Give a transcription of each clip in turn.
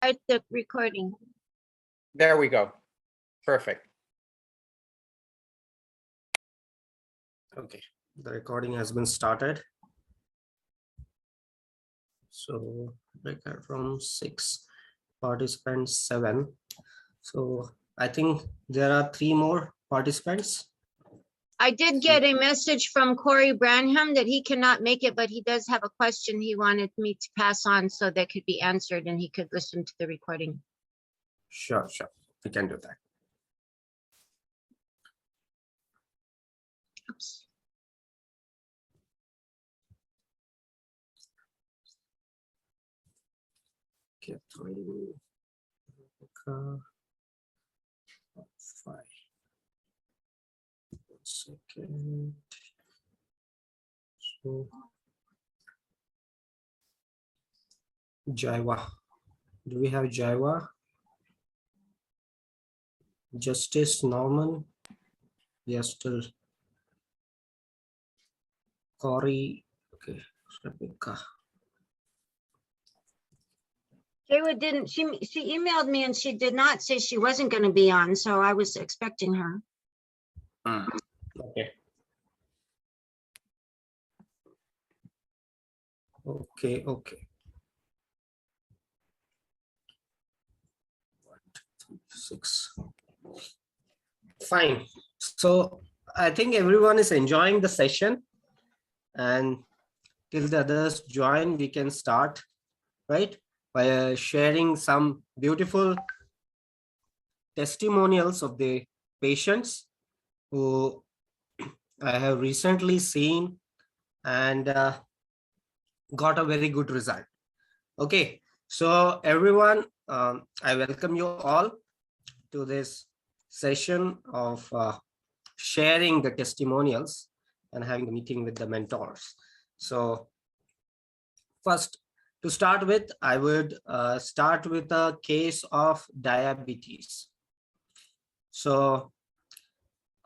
Start the recording. There we go. Perfect. Okay, the recording has been started. So record from 6, participants 7. So I think there are 3 more participants. I did get a message from Corey Branham that he cannot make it, but he does have a question he wanted me to pass on so that could be answered and he could listen to the recording. Sure, we can do that. Oops. Catherine, Rebecca, 5. 1 second. So Jaiva, do we have Jaiva? Justice, Norman, yes, still. Corey, okay, Rebecca. Jaywa didn't, she emailed me and she did not say she wasn't going to be on, so I was expecting her. Okay. Okay. 1, 2, 3, 6. Fine. So I think everyone is enjoying the session, and till the others join, we can start, right? By sharing some beautiful testimonials of the patients who I have recently seen and got a very good result. Okay, so everyone, I welcome you all to this session of sharing the testimonials and having a meeting with the mentors. So first, to start with, I would start with a case of diabetes. So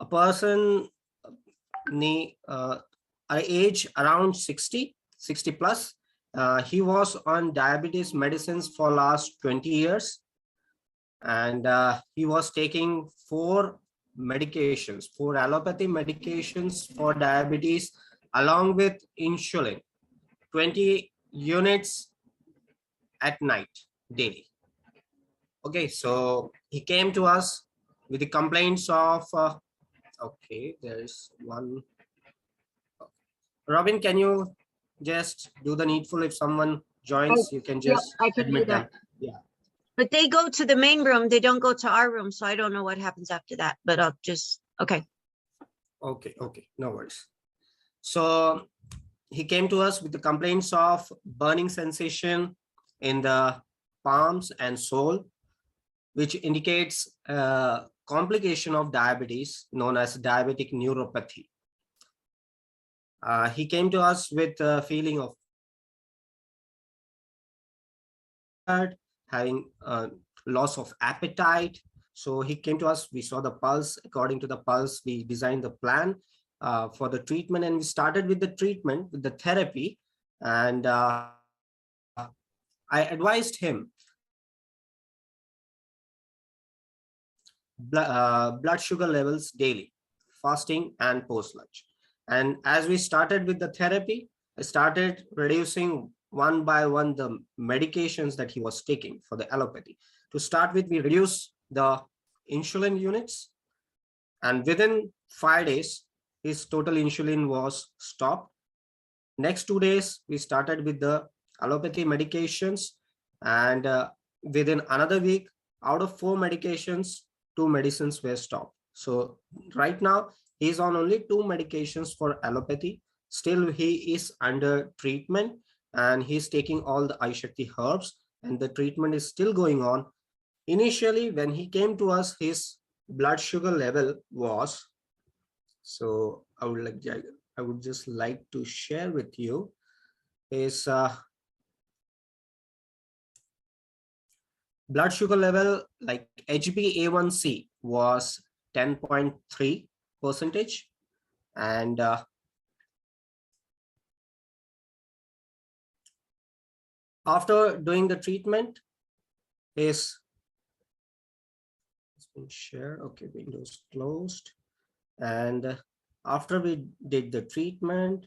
a person age around 60 plus, he was on diabetes medicines for last 20 years, and he was taking 4 allopathy medications for diabetes along with insulin, 20 units at night daily. Okay, so he came to us with the complaints of okay, there's one. Robin, can you just do the needful? If someone joins, you can just I can admit do that. them. Yeah. But they go to the main room. They don't go to our room. So I don't know what happens after that, but I'll just, okay. Okay, no worries. So he came to us with the complaints of burning sensation in the palms and sole, which indicates a complication of diabetes known as diabetic neuropathy. He came to us with a feeling of having loss of appetite. So he came to us, we saw the pulse. According to the pulse, we designed the plan for the treatment, and we started with the treatment, with the therapy. And I advised him blood sugar levels daily, fasting and post lunch. And as we started with the therapy, I started reducing one by one the medications that he was taking for the allopathy. To start with, we reduced the insulin units, and within 5 days, his total insulin was stopped. Next 2 days, we started with the allopathy medications, and within another week, out of 4 medications, 2 medicines were stopped. So right now, he's on only 2 medications for allopathy. Still, he is under treatment, and he's taking all the iShakti herbs, and the treatment is still going on. Initially, when he came to us, his blood sugar level was, so I would just like to share with you his blood sugar level, like HbA1c was 10.3%, and after doing the treatment, is it's been shared. Okay, Windows closed. And after we did the treatment,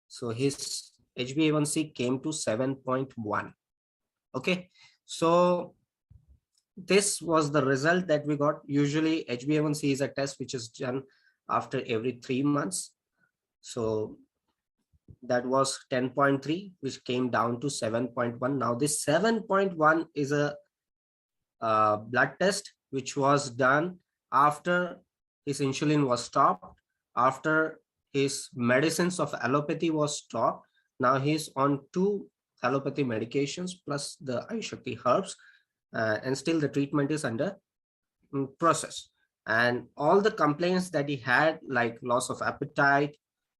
so his HbA1c came to 7.1. Okay, so this was the result that we got. Usually HbA1c is a test which is done after every 3 months. So that was 10.3, which came down to 7.1. Now this 7.1 is a blood test which was done after his insulin was stopped, after his medicines of allopathy was stopped. Now he's on 2 allopathy medications plus the Ayushakti herbs, and still the treatment is under process. And all the complaints that he had, like loss of appetite,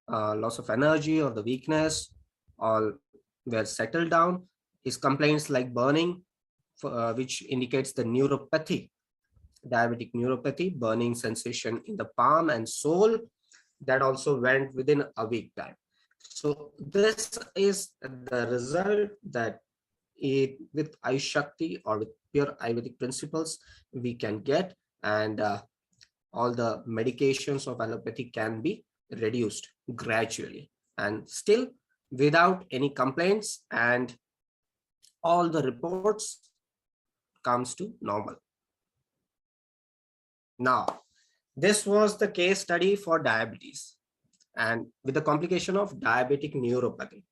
loss of energy or the weakness, all were settled down. His complaints like burning, which indicates the neuropathy, diabetic neuropathy, burning sensation in the palm and sole, that also went within a week time. So this is the result that with Ayushakti or with pure Ayurvedic principles we can get, and all the medications of allopathy can be reduced gradually and still without any complaints, and all the reports comes to normal. Now, this was the case study for diabetes and with the complication of diabetic neuropathy.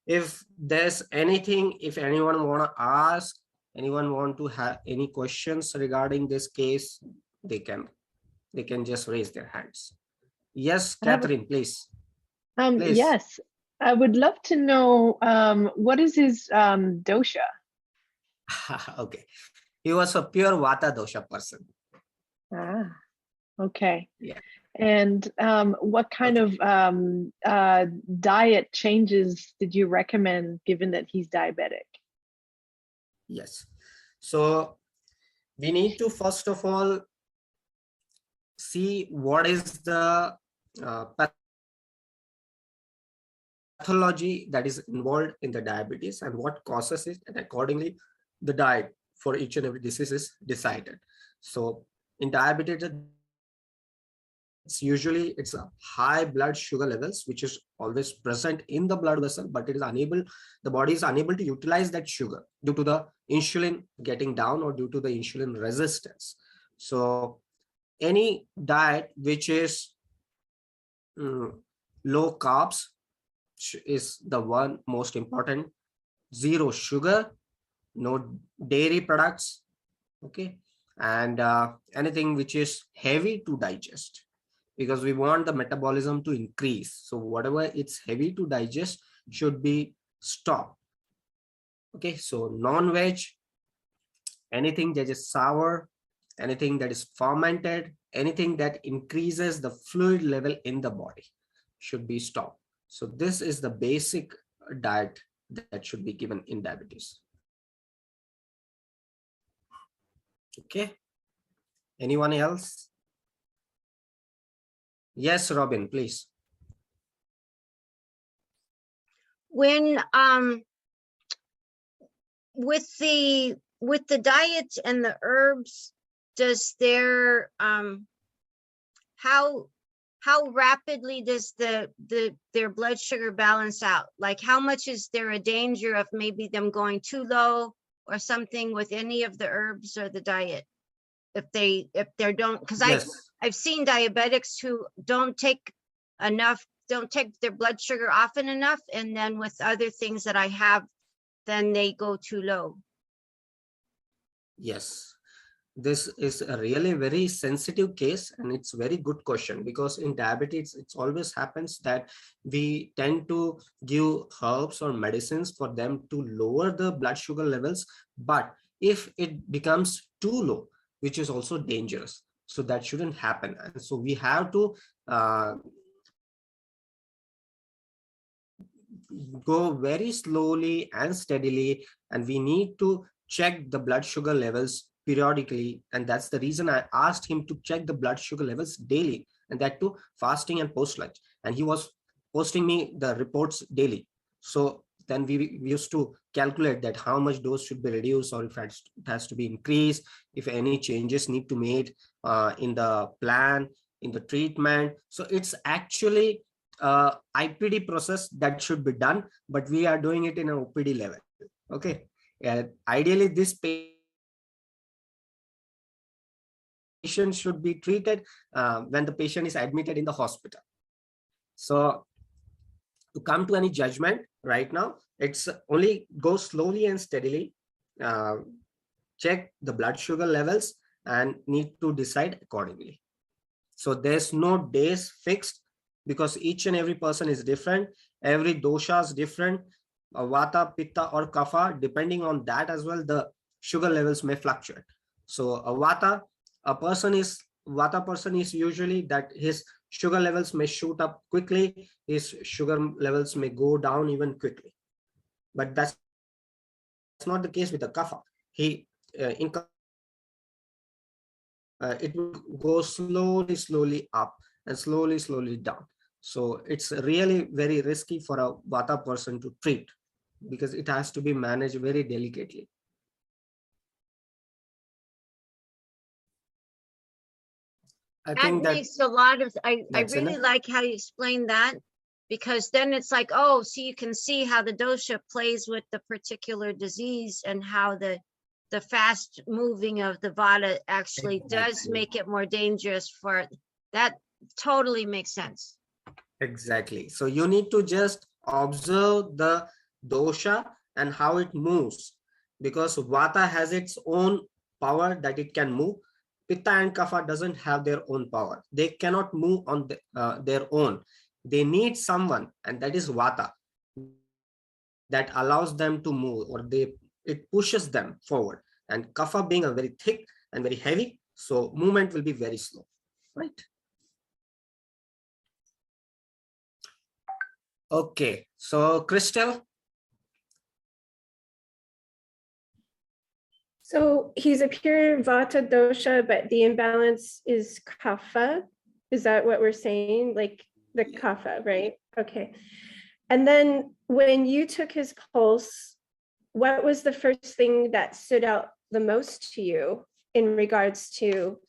If there's anything, if anyone want to ask, anyone want to have any questions regarding this case, they can just raise their hands. Yes, Catherine, please. Please. Yes, I would love to know what is his dosha? Okay, he was a pure Vata dosha person. Ah, okay. Yeah. And what kind of diet changes did you recommend given that he's diabetic? Yes. So we need to first of all see what is the pathology that is involved in the diabetes and what causes it, and accordingly the diet for each and every disease is decided. So in diabetes, it's a high blood sugar levels which is always present in the blood vessel, but it is unable, the body is unable to utilize that sugar due to the insulin getting down or due to the insulin resistance. So any diet which is low carbs is the one most important. Zero sugar, no dairy products, okay, and anything which is heavy to digest, because we want the metabolism to increase. So whatever it's heavy to digest should be stopped. Okay, so non-veg, anything that is sour, anything that is fermented, anything that increases the fluid level in the body should be stopped. So this is the basic diet that should be given in diabetes. Okay, anyone else? Yes, Robin, please. When with the diet and the herbs, does their how rapidly does their blood sugar balance out? Like how much is there a danger of maybe them going too low or something with any of the herbs or the diet? If they don't, because Yes. I've seen diabetics who don't take their blood sugar often enough, and then with other things that I have, then they go too low. Yes, this is a really very sensitive case, and it's a very good question, because in diabetes it always happens that we tend to give herbs or medicines for them to lower the blood sugar levels, but if it becomes too low, which is also dangerous, so that shouldn't happen. And so we have to go very slowly and steadily, and we need to check the blood sugar levels periodically. And that's the reason I asked him to check the blood sugar levels daily, and that too fasting and post lunch. And he was posting me the reports daily. So then we used to calculate that how much dose should be reduced, or if it has to be increased, if any changes need to be made in the plan, in the treatment. So it's actually IPD process that should be done, but we are doing it in an OPD level. Okay. Ideally, this patient should be treated when the patient is admitted in the hospital. So to come to any judgment right now, it's only go slowly and steadily, check the blood sugar levels and need to decide accordingly. So there's no days fixed, because each and every person is different. Every dosha is different. Vata, pitta or kapha, depending on that as well, the sugar levels may fluctuate. So a vata person is usually that his sugar levels may shoot up quickly, his sugar levels may go down even quickly. But that's not the case with the kapha. It will go slowly up and slowly down. So it's really very risky for a vata person to treat, because it has to be managed very delicately. I That think that makes a lot of, I that's really enough. like how you explain that, because then it's like, oh, so you can see how the dosha plays with the particular disease, and how the fast moving of the vata actually does Exactly. make it more dangerous for that. Totally makes sense. Exactly. So you need to just observe the dosha and how it moves, because vata has its own power that it can move. Pitta and kapha doesn't have their own power. They cannot move on their own. They need someone, and that is vata, that allows them to move, or it pushes them forward. And kapha being a very thick and very heavy, so movement will be very slow, right? Okay, so Crystal. So he's a pure vata dosha, but the imbalance is kapha. Is that what we're saying? Like the kapha, right? Okay. And then when you took his pulse, what was the first thing that stood out the most to you in regards to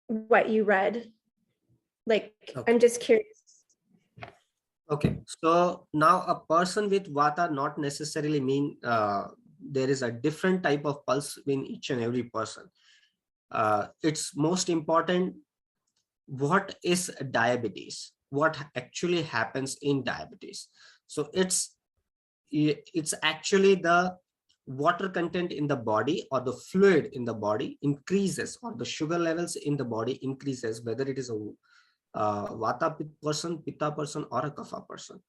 what you read? Like, Okay. I'm just curious. Okay, so now a person with vata not necessarily mean there is a different type of pulse in each and every person. It's most important what is diabetes, what actually happens in diabetes. So it's actually the water content in the body, or the fluid in the body increases, or the sugar levels in the body increases, whether it is a vata person, pitta person, or a kapha person.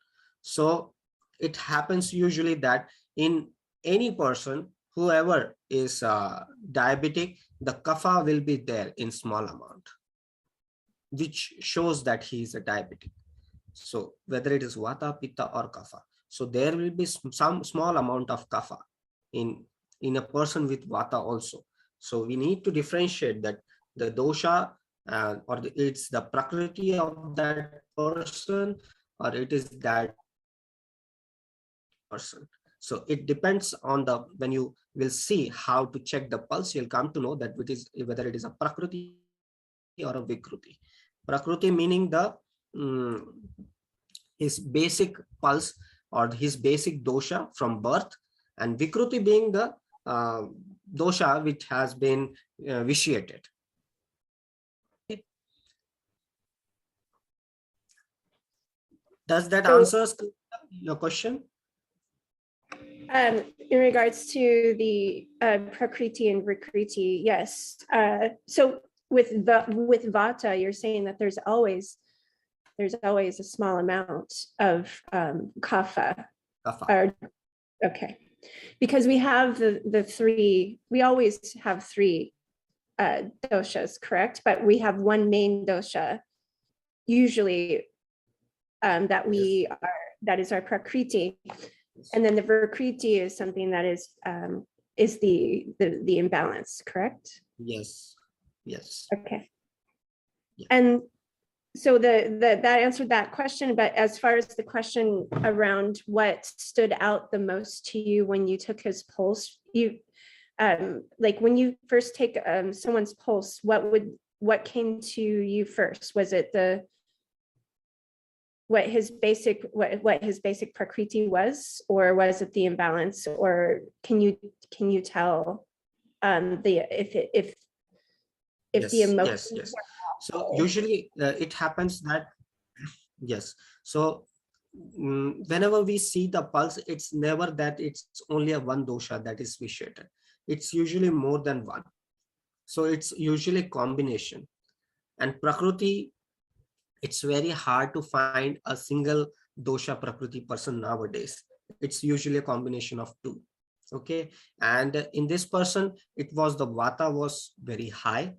So it happens usually that in any person, whoever is diabetic, the kapha will be there in small amount, which shows that he is a diabetic. So whether it is vata, pitta or kapha, so there will be some small amount of kapha in a person with vata also. So we need to differentiate that the dosha it's the prakriti of that person, or it is that person. So it depends on the, when you will see how to check the pulse, you'll come to know that it is whether it is a prakriti or a vikruti. Prakriti meaning the his basic pulse or his basic dosha from birth, and vikruti being the dosha which has been vitiated. Does that answer your question? In regards to the prakriti and vikriti, yes. So with vata, you're saying that there's always a small amount of kapha. Okay, because we have the three. We always have three doshas, correct? But we have one main dosha usually that is our prakriti. And then the Verkriti is something that is the imbalance, correct? Yes. Okay. Yeah. And So that answered that question, but as far as the question around what stood out the most to you when you took his pulse, you like when you first take someone's pulse, what came to you first? Was it what his basic prakriti was, or was it the imbalance, or can you tell if the Yes, emotions yes. were So awful? usually it happens that, yes. So whenever we see the pulse, it's never that it's only a one dosha that is vitiated. It's usually more than one. So it's usually combination. And prakriti, it's very hard to find a single dosha prakriti person nowadays. It's usually a combination of two. Okay. And in this person, it was the vata was very high,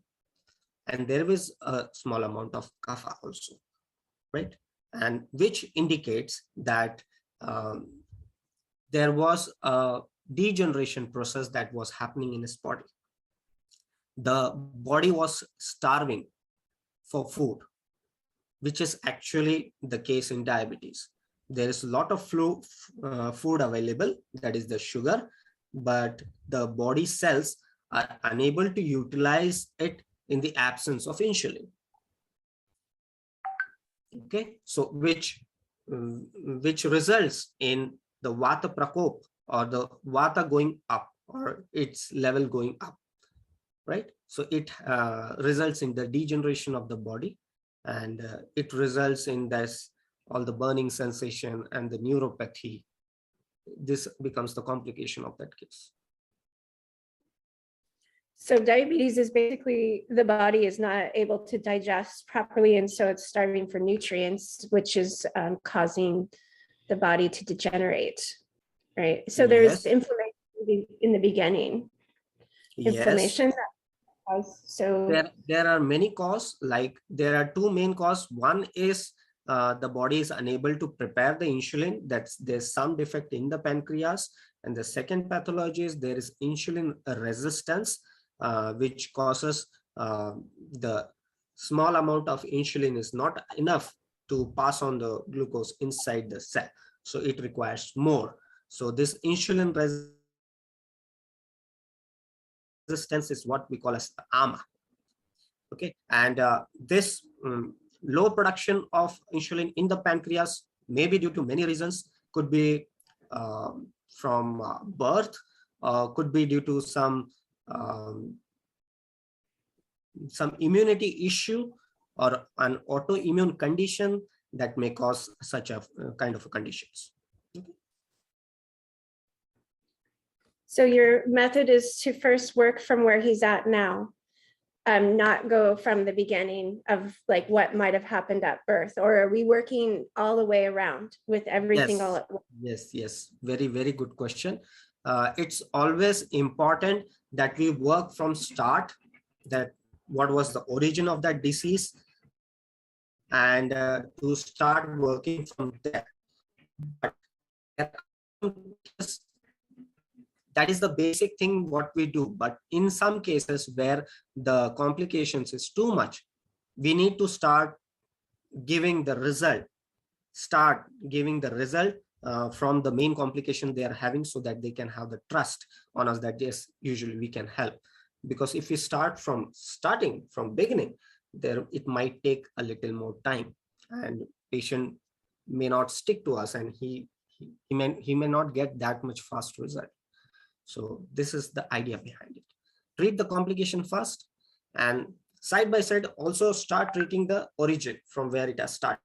and there was a small amount of kapha also, right? And which indicates that there was a degeneration process that was happening in his body. The body was starving for food, which is actually the case in diabetes. There is a lot of food available, that is the sugar, but the body cells are unable to utilize it in the absence of insulin. Okay, so which results in the vata prakop, or the vata going up, or its level going up, right? So it results in the degeneration of the body, and it results in this all the burning sensation and the neuropathy. This becomes the complication of that case. So diabetes is basically the body is not able to digest properly, and so it's starving for nutrients, which is causing the body to degenerate, right? So there's Yes. inflammation in the beginning. Yes. Inflammation that cause, so there are many causes. Like there are two main causes. One is the body is unable to prepare the insulin. That's there's some defect in the pancreas. And the second pathology is there is insulin resistance, which causes the small amount of insulin is not enough to pass on the glucose inside the cell. So it requires more. So this insulin resistance is what we call as the AMA. Okay, and this low production of insulin in the pancreas may be due to many reasons. Could be from birth, could be due to some immunity issue or an autoimmune condition that may cause such a kind of conditions. Okay. so your method is to first work from where he's at now, not go from the beginning of like what might have happened at birth, or are we working all the way around with everything all at once? Yes, very, very good question. It's always important that we work from start, that what was the origin of that disease, and to start working from there. But that is the basic thing what we do. But in some cases where the complications is too much, we need to start giving the result, from the main complication they are having, so that they can have the trust on us that yes, usually we can help. Because if we starting from beginning, there it might take a little more time, and patient may not stick to us, and he may not get that much fast result. So this is the idea behind it. Treat the complication first, and side by side also start treating the origin from where it has started.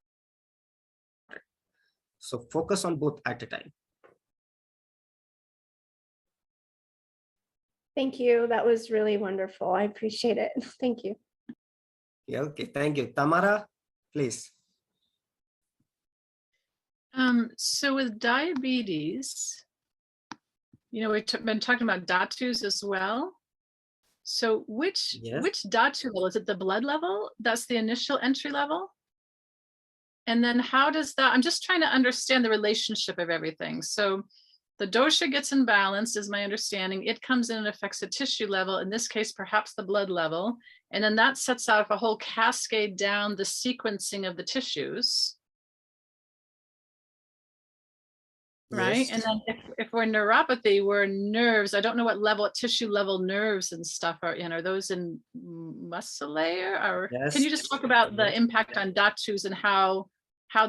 So focus on both at a time. Thank you. That was really wonderful. I appreciate it. Thank you. Yeah, okay, thank you. Tamara, please. So with diabetes, we've been talking about dhatus as well. So which dhatu level? Is it the blood level? That's the initial entry level? And then how does that, I'm just trying to understand the relationship of everything. So the dosha gets imbalanced, is my understanding. It comes in and affects the tissue level, in this case, perhaps the blood level. And then that sets off a whole cascade down the sequencing of the tissues. Right. Yes. And then if we're neuropathy, we're nerves. I don't know what level, tissue level nerves and stuff are in. Are those in muscle layer? Or can you Yes. just talk about the Yes. impact on dhatus and how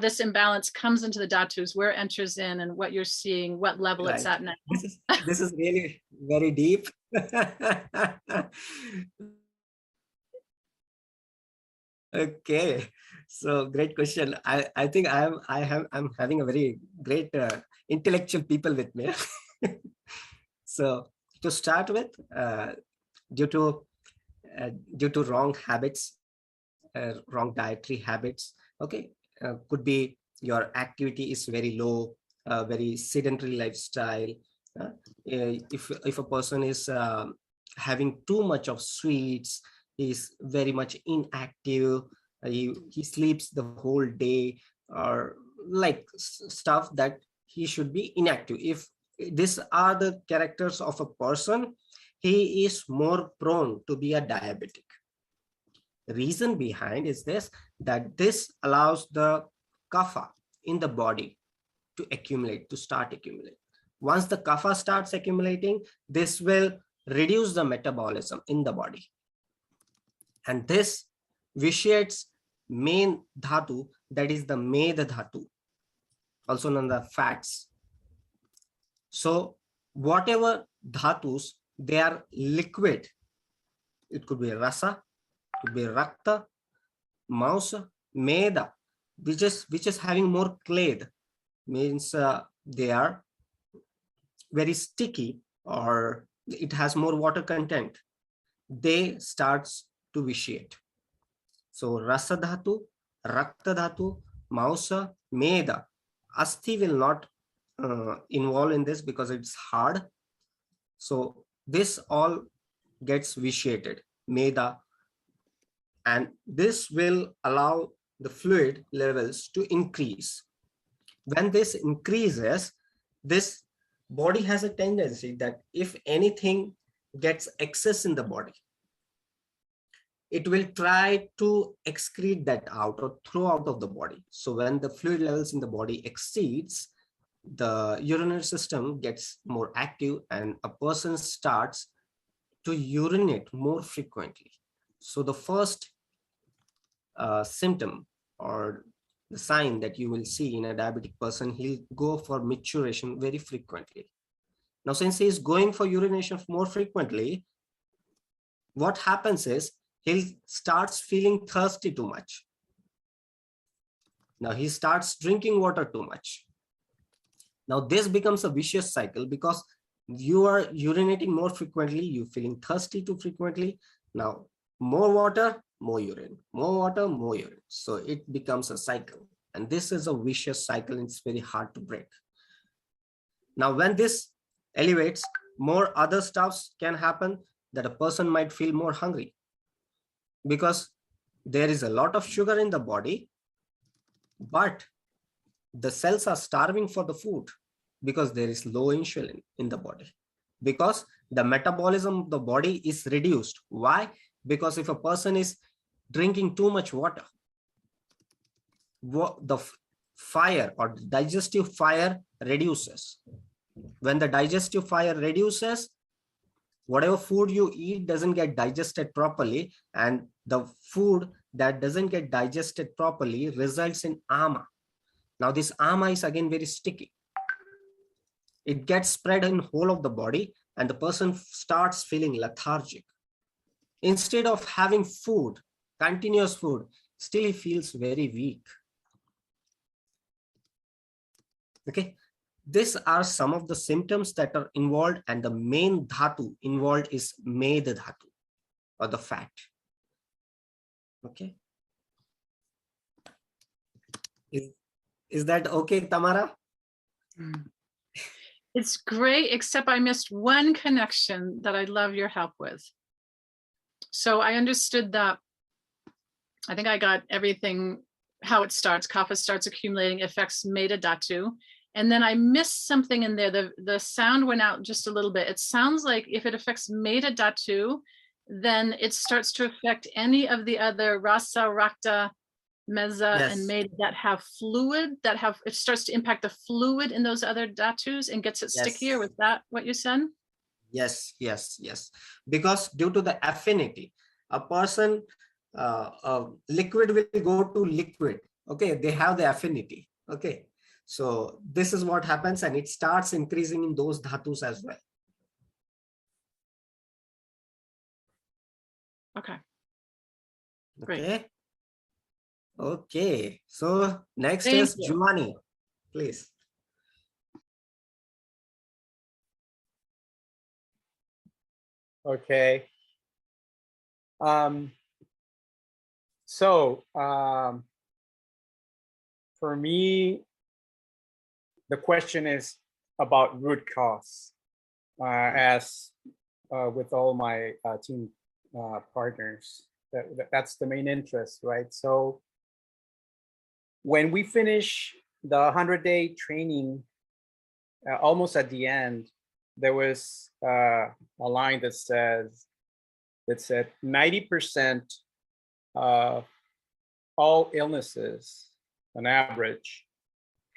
this imbalance comes into the dhatus, where it enters in, and what you're seeing, what level it's Right. at now? This is really very deep. Okay, so great question. I think I'm having a very great intellectual people with me. So to start with, due to wrong habits, wrong dietary habits, okay, could be your activity is very low, very sedentary lifestyle. If a person is having too much of sweets, is very much inactive, he sleeps the whole day, or like stuff that he should be inactive. If these are the characters of a person, he is more prone to be a diabetic. The reason behind is this, that this allows the kapha in the body to start accumulate. Once the kapha starts accumulating, this will reduce the metabolism in the body. And this vitiates main dhatu, that is the medha dhatu, also known as fats. So whatever dhatus, they are liquid. It could be rasa, it could be rakta, mausa, medha, which is having more clay, means they are very sticky, or it has more water content. They starts to vitiate. So rasa dhatu, rakta dhatu, mausa, medha. Asti will not involve in this because it's hard. So this all gets vitiated, medha, and this will allow the fluid levels to increase. When this increases, this body has a tendency that if anything gets excess in the body, it will try to excrete that out or throw out of the body. So when the fluid levels in the body exceeds, the urinary system gets more active and a person starts to urinate more frequently. So the first symptom or the sign that you will see in a diabetic person, he'll go for micturition very frequently. Now, since he's going for urination more frequently, what happens is he starts feeling thirsty too much. Now he starts drinking water too much. Now this becomes a vicious cycle because you are urinating more frequently, you're feeling thirsty too frequently. Now more water, more urine, more water, more urine. So it becomes a cycle. And this is a vicious cycle and it's very hard to break. Now when this elevates, more other stuffs can happen, that a person might feel more hungry because there is a lot of sugar in the body, but the cells are starving for the food because there is low insulin in the body, because the metabolism of the body is reduced. Why? Because if a person is drinking too much water, the fire or digestive fire reduces. When the digestive fire reduces, whatever food you eat doesn't get digested properly, and the food that doesn't get digested properly results in ama. Now this ama is again very sticky. It gets spread in whole of the body and the person starts feeling lethargic. Instead of having food, continuous food, still he feels very weak. Okay. These are some of the symptoms that are involved, and the main dhatu involved is medha dhatu, or the fat. Okay. Is that okay, Tamara? It's great, except I missed one connection that I'd love your help with. So I understood that, I think I got everything, how it starts. Kapha starts accumulating, affects medha dhatu. And then I missed something in there. The sound went out just a little bit. It sounds like if it affects Meta Dhatu, then it starts to affect any of the other Rasa, Rakta, Meza, and Yes. Meta that have fluid, it starts to impact the fluid in those other Dhatus and gets it stickier. Yes. Was that what you said? Yes, yes, yes. Because due to the affinity, a person, liquid will go to liquid. Okay, they have the affinity. Okay, so this is what happens, and it starts increasing in those dhatus as well. Okay. Great. Okay. Okay. So next Thank is you. Giovanni, please. Okay. So for me, the question is about root cause, as with all my team partners. That's the main interest, right? So when we finish the 100-day training, almost at the end, there was a line that said 90% of all illnesses on average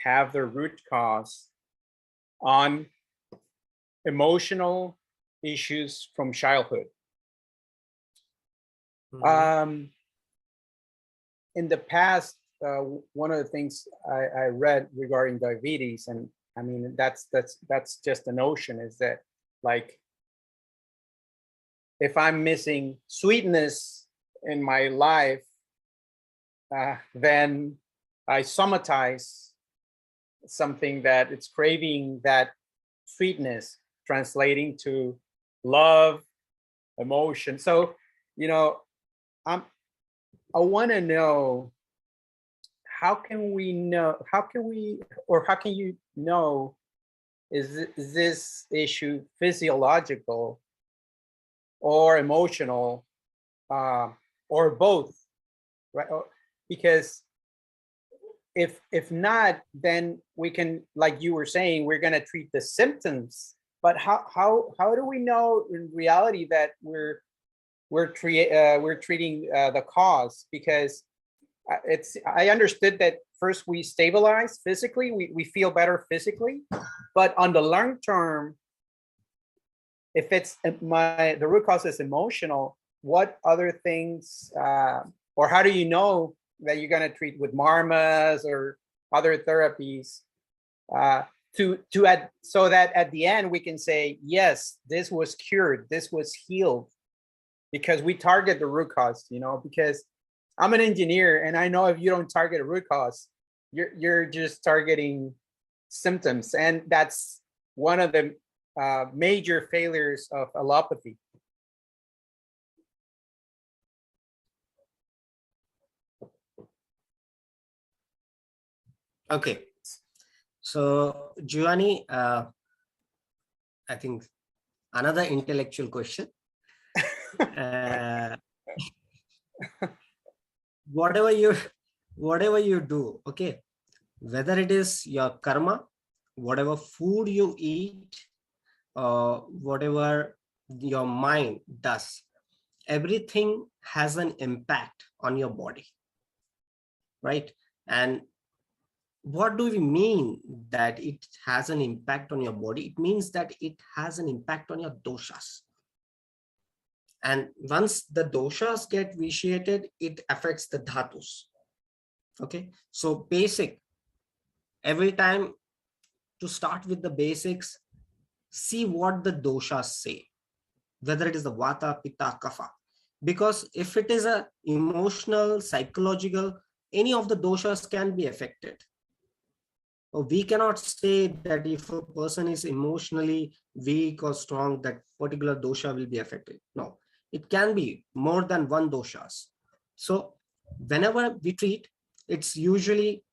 have their root cause on emotional issues from childhood. In the past, one of the things I read regarding diabetes, and I mean that's just a notion, is that like if I'm missing sweetness in my life, then I somatize something that it's craving that sweetness, translating to love, emotion. So, you know, I want to know, how can you know, is this issue physiological or emotional, or both, right? Because if not, then we can, like you were saying, we're going to treat the symptoms. But how do we know in reality that we're treating the cause? Because I understood that first we stabilize physically, we feel better physically, but on the long term, if it's the root cause is emotional, what other things, or how do you know that you're going to treat with marmas or other therapies, so that at the end we can say, yes, this was cured, this was healed, because we target the root cause, you know? Because I'm an engineer, and I know if you don't target a root cause, you're just targeting symptoms, and that's one of the major failures of allopathy. Okay, so Giovanni, I think another intellectual question. Whatever you do, okay, whether it is your karma, whatever food you eat, whatever your mind does, everything has an impact on your body, right? And what do we mean that it has an impact on your body? It means that it has an impact on your doshas. And once the doshas get vitiated, it affects the dhatus. Okay, so basic, every time, to start with the basics, see what the doshas say, whether it is the vata, pitta, kapha. Because if it is a emotional, psychological, any of the doshas can be affected. We cannot say that if a person is emotionally weak or strong, that particular dosha will be affected. No, it can be more than one doshas. So whenever we treat, it's usually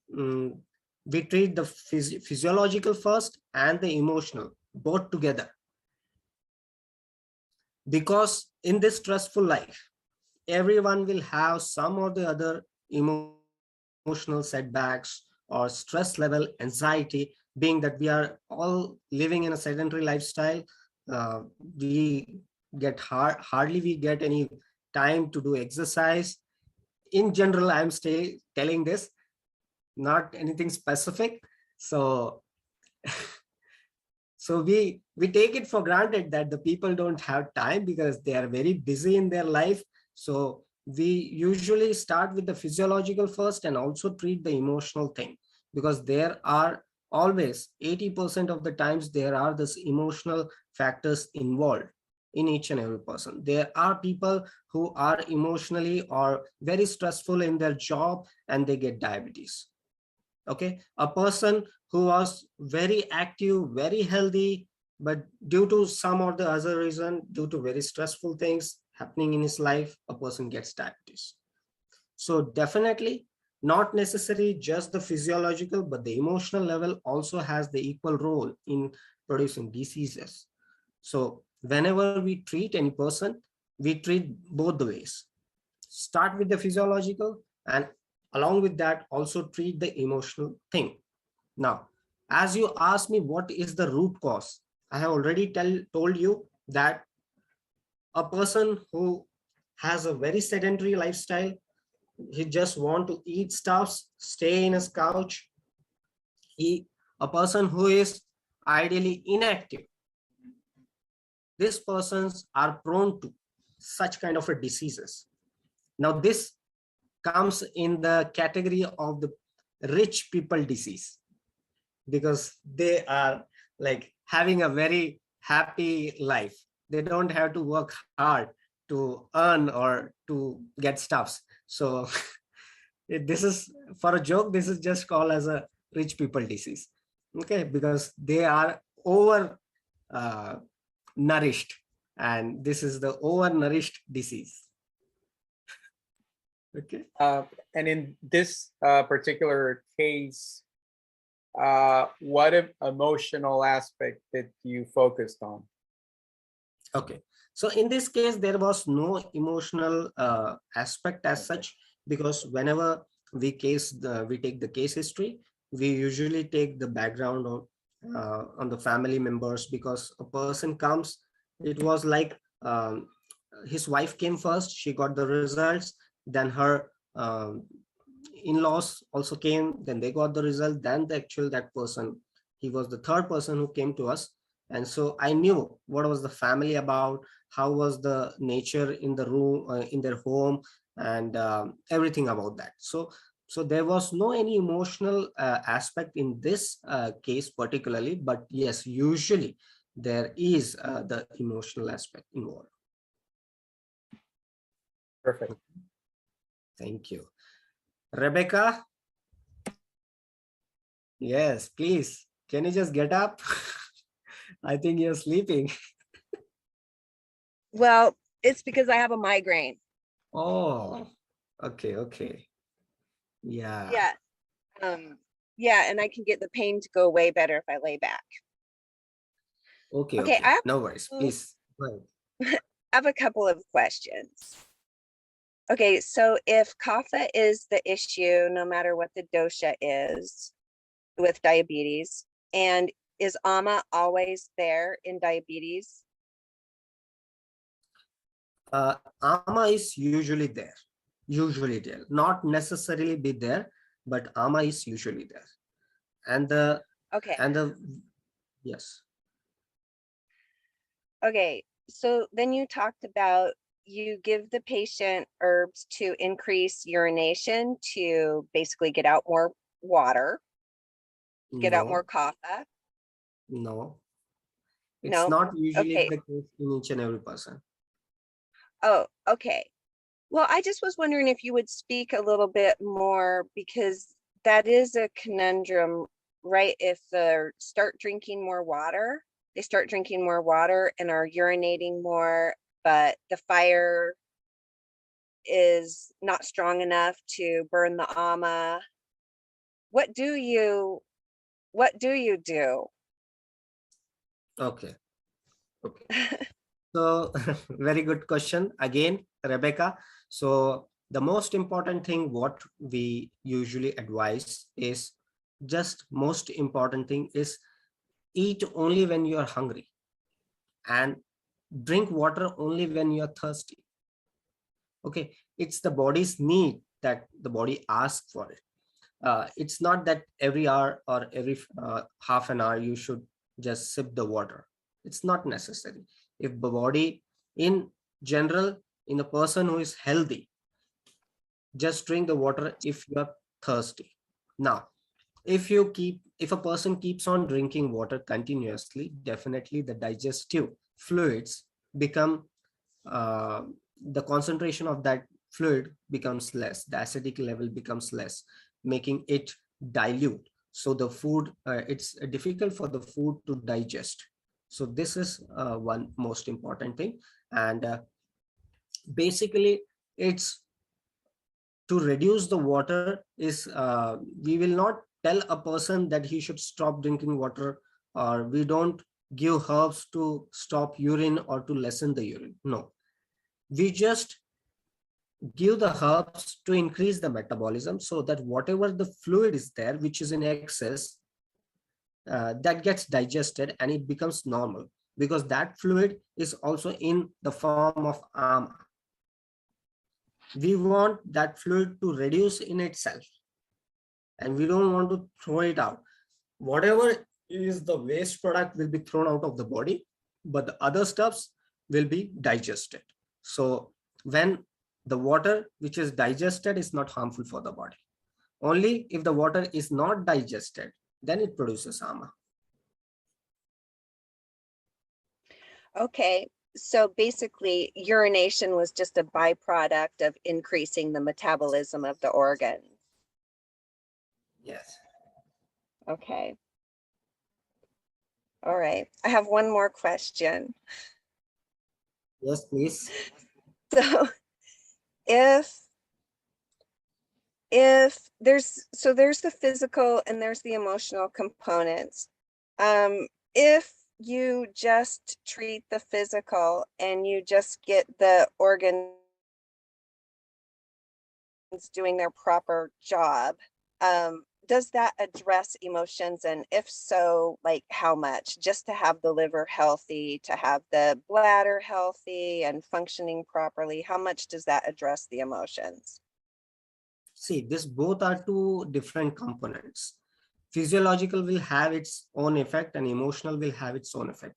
we treat the physiological first and the emotional, both together. Because in this stressful life, everyone will have some or the other emotional setbacks or stress level, anxiety. being that we are all living in a sedentary lifestyle, we get hardly we get any time to do exercise. In general, I'm still telling this, not anything specific. So so we take it for granted that the people don't have time because they are very busy in their life. So we usually start with the physiological first and also treat the emotional thing, because there are always 80% of the times there are this emotional factors involved in each and every person. There are people who are emotionally or very stressful in their job and they get diabetes. Okay, a person who was very active, very healthy, but due to some or the other reason, due to very stressful things happening in his life, a person gets diabetes. So definitely not necessarily just the physiological, but the emotional level also has the equal role in producing diseases. So whenever we treat any person, we treat both the ways. Start with the physiological, and along with that also treat the emotional thing. Now, as you asked me what is the root cause, I have already told you that a person who has a very sedentary lifestyle, he just want to eat stuffs, stay in his couch. A person who is ideally inactive, these persons are prone to such kind of a diseases. Now this comes in the category of the rich people disease, because they are like having a very happy life. They don't have to work hard to earn or to get stuffs. So this is, for a joke, this is just called as a rich people disease. Okay, because they are over nourished, and this is the overnourished disease. Okay. And in this particular case, what emotional aspect that you focused on? Okay, so in this case, there was no emotional aspect as such, because whenever we take the case history, we usually take the background of on the family members, because a person comes, it was like his wife came first, she got the results, then her in-laws also came, then they got the result, then the actual that person, he was the third person who came to us. And so I knew what was the family about, how was the nature in the room, in their home, and everything about that. So there was no any emotional aspect in this case particularly, but yes, usually there is the emotional aspect involved. Perfect. Thank you. Rebecca? Yes, please. Can you just get up? I think you're sleeping. Well, it's because I have a migraine. Oh, okay. Yeah. Yeah, and I can get the pain to go way better if I lay back. Okay. I No worries. Please. Go ahead. have a couple of questions. Okay, so if kapha is the issue, no matter what the dosha is with diabetes, and is ama always there in diabetes? Ama is usually there, not necessarily be there, but ama is usually there. And Okay. Yes. Okay, so then you talked about you give the patient herbs to increase urination to basically get out more water, get out more kapha. No, it's No? not usually Okay. the case in each and every person. Oh, okay. Well, I just was wondering if you would speak a little bit more, because that is a conundrum, right? If they start drinking more water, and are urinating more, but the fire is not strong enough to burn the ama. What do you do? Okay. So very good question again, Rebecca. So the most important thing what we usually advise is just most important thing is eat only when you are hungry and drink water only when you are thirsty. Okay, it's the body's need that the body asks for it. It's not that every hour or every half an hour you should just sip the water. It's not necessary. If the body in general, in a person who is healthy, just drink the water if you are thirsty. Now, if a person keeps on drinking water continuously, definitely the digestive fluids become the concentration of that fluid becomes less, the acidic level becomes less, making it dilute. So the food, it's difficult for the food to digest. So this is one most important thing. And basically it's to reduce the water is we will not tell a person that he should stop drinking water, or we don't give herbs to stop urine or to lessen the urine. No, we just give the herbs to increase the metabolism so that whatever the fluid is there which is in excess, that gets digested and it becomes normal, because that fluid is also in the form of ama. We want that fluid to reduce in itself and we don't want to throw it out. Whatever is the waste product will be thrown out of the body, but the other stuffs will be digested. So when the water which is digested is not harmful for the body. Only if the water is not digested, then it produces ama. Okay, so basically urination was just a byproduct of increasing the metabolism of the organ. Yes. Okay. All right, I have one more question. Yes, please. So if there's the physical and there's the emotional components. If you just treat the physical and you just get the organs doing their proper job, does that address emotions? And if so, like how much? Just to have the liver healthy, to have the bladder healthy and functioning properly, how much does that address the emotions? See, this both are two different components. Physiological will have its own effect and emotional will have its own effect.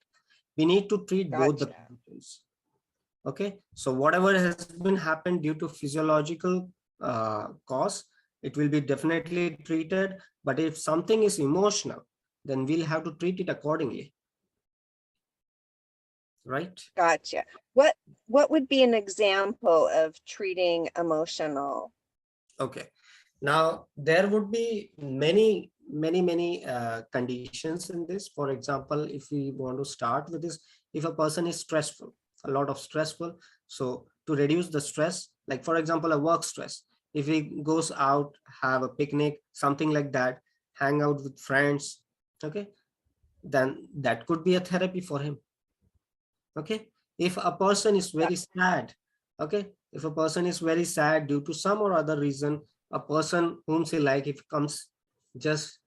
We need to treat both the conditions. Okay, so whatever has been happened due to physiological cause, it will be definitely treated. But if something is emotional, then we'll have to treat it accordingly. Right? Gotcha. What would be an example of treating emotional? Okay, now there would be many conditions in this. For example, if we want to start with this, if a person is stressful, a lot of stressful, so to reduce the stress, like for example a work stress, if he goes out, have a picnic, something like that, hang out with friends, okay, then that could be a therapy for him. Okay, if a person is very sad, okay, if a person is very sad due to some or other reason, a person whom he like, if comes, just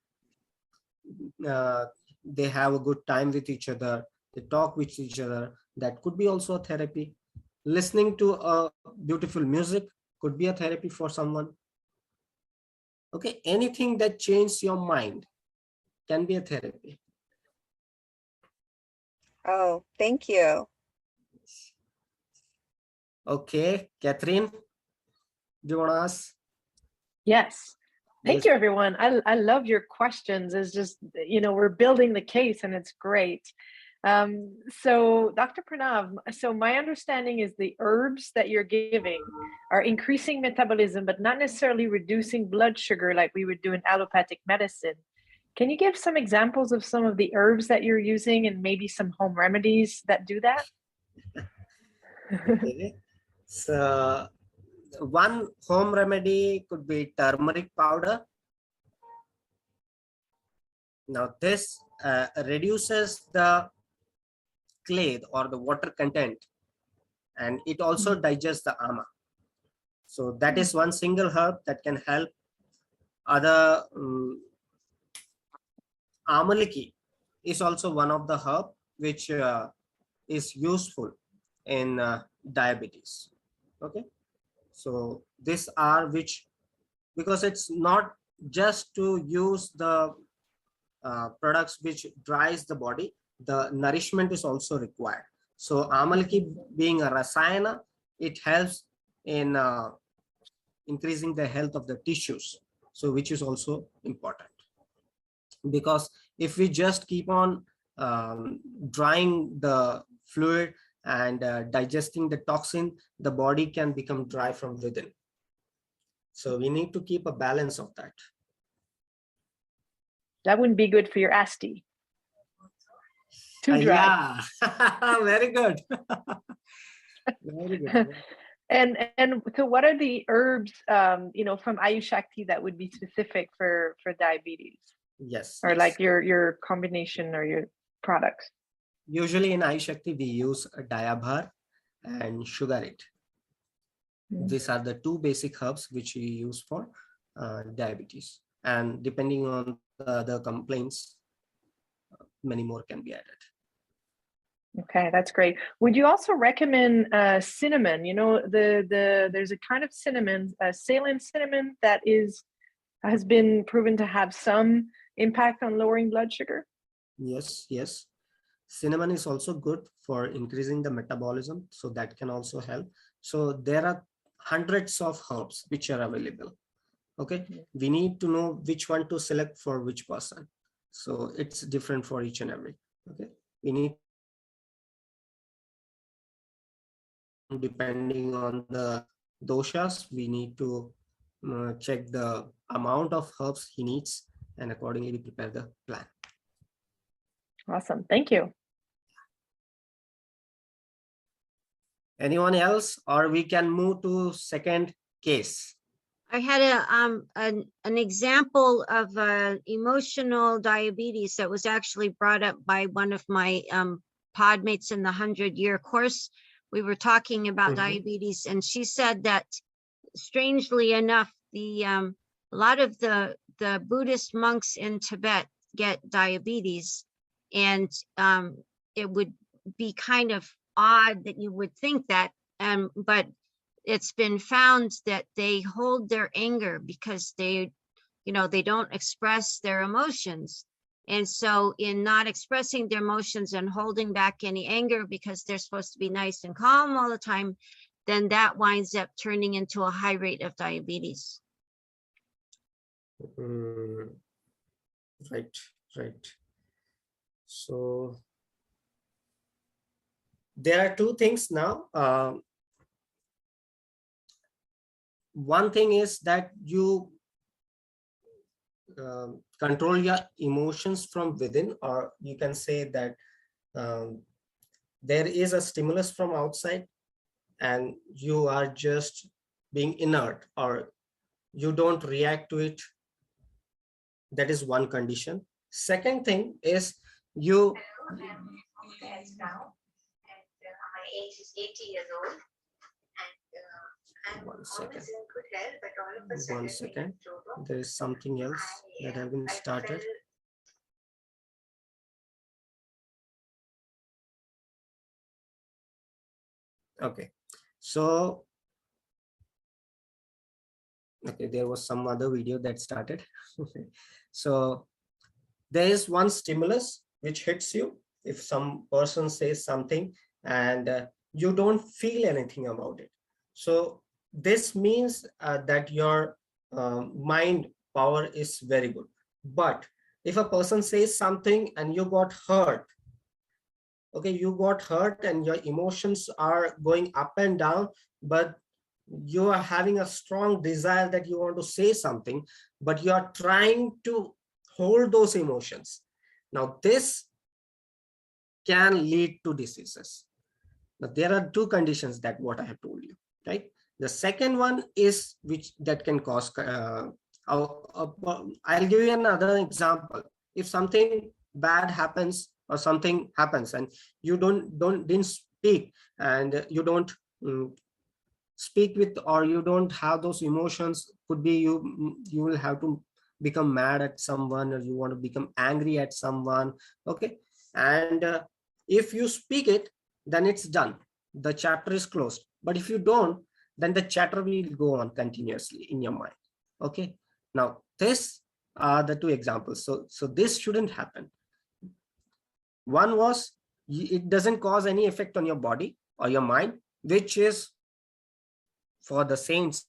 they have a good time with each other, they talk with each other, that could be also a therapy. Listening to a beautiful music could be a therapy for someone. Okay, anything that changes your mind can be a therapy. Oh, thank you. Okay, Catherine, do you want to ask? Yes. Thank Yes. you, everyone. I love your questions. It's just, we're building the case and it's great. So Dr. Pranav, so my understanding is the herbs that you're giving are increasing metabolism, but not necessarily reducing blood sugar like we would do in allopathic medicine. Can you give some examples of some of the herbs that you're using and maybe some home remedies that do that? Okay. So one home remedy could be turmeric powder. Now this reduces the clay or the water content, and it also digests the ama. So that is one single herb that can help. Other amalaki is also one of the herb which is useful in diabetes. Okay, so these are which, because it's not just to use the products which dries the body, the nourishment is also required. So amalaki being a rasayana, it helps in increasing the health of the tissues, so which is also important. Because if we just keep on drying the fluid and digesting the toxin, the body can become dry from within. So we need to keep a balance of that. That wouldn't be good for your asti. Too dry. Yeah, very good. Very good. And so what are the herbs, you know, from Ayush Shakti that would be specific for diabetes, Yes. or yes. like your combination or your products? Usually in Ayush Shakti, we use a diabhar and sugarit. These are the two basic herbs which we use for diabetes. And depending on the complaints, many more can be added. Okay, that's great. Would you also recommend cinnamon? You know, there's a kind of cinnamon, saline cinnamon, that has been proven to have some impact on lowering blood sugar. Yes, yes. Cinnamon is also good for increasing the metabolism, so that can also help. So there are hundreds of herbs which are available. Okay, we need to know which one to select for which person. So it's different for each and every. Okay, we need, depending on the doshas, we need to check the amount of herbs he needs, and accordingly we prepare the plan. Awesome, thank you. Anyone else, or we can move to second case? I had an example of emotional diabetes that was actually brought up by one of my podmates in the 100-year course. We were talking about diabetes, and she said that, strangely enough, a lot of the Buddhist monks in Tibet get diabetes, and it would be kind of odd that you would think that, but it's been found that they hold their anger because they don't express their emotions. And so in not expressing their emotions and holding back any anger because they're supposed to be nice and calm all the time, then that winds up turning into a high rate of diabetes. Right, right. So there are two things now. One thing is that you control your emotions from within, or you can say that there is a stimulus from outside and you are just being inert, or you don't react to it. That is one condition. Second thing is you. My age is 80 years old. One second. One second. There is something else that has been started. Okay. So, okay, there was some other video that started. So there is one stimulus which hits you. If some person says something and you don't feel anything about it. So this means that your mind power is very good. But if a person says something and you got hurt, okay, you got hurt and your emotions are going up and down, but you are having a strong desire that you want to say something, but you are trying to hold those emotions. Now this can lead to diseases. Now there are two conditions that what I have told you, right? The second one is which that can cause, I'll give you another example. If something bad happens or something happens and you didn't speak, and you don't speak with, or you don't have those emotions, could be you will have to become mad at someone, or you want to become angry at someone, okay, and if you speak it, then it's done, the chapter is closed. But if you don't, then the chatter will go on continuously in your mind. Okay, now this are the two examples. So this shouldn't happen. One was, it doesn't cause any effect on your body or your mind, which is for the saints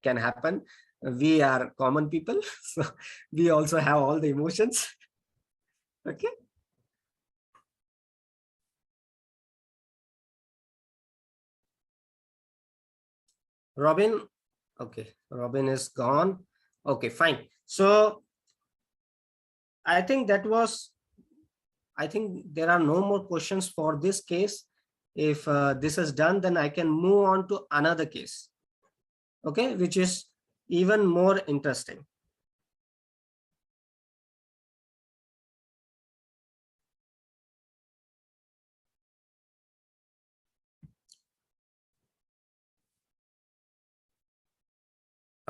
can happen. We are common people, so we also have all the emotions. Okay. Robin, okay, Robin is gone. Okay, fine. So I think there are no more questions for this case. If this is done, then I can move on to another case, okay, which is even more interesting.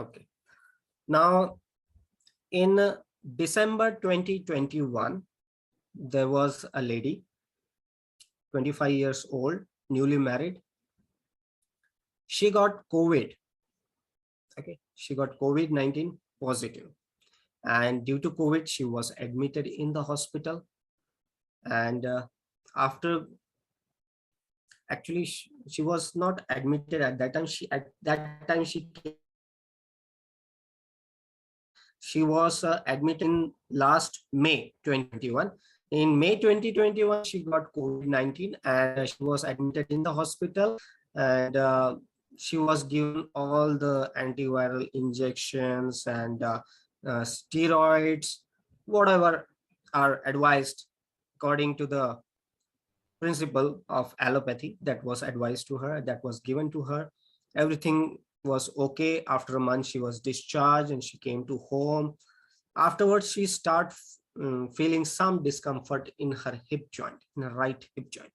Okay, now in December 2021, there was a lady, 25 years old, newly married. She got COVID. Okay, she got COVID-19 positive, and due to COVID, she was admitted in the hospital. And after, actually, she was not admitted at that time. She was admitted in last May 2021. In May 2021, she got COVID-19 and she was admitted in the hospital, and she was given all the antiviral injections and steroids, whatever are advised according to the principle of allopathy that was advised to her, that was given to her. Everything was okay. After a month, she was discharged and she came to home. Afterwards, she started feeling some discomfort in her hip joint, in her right hip joint.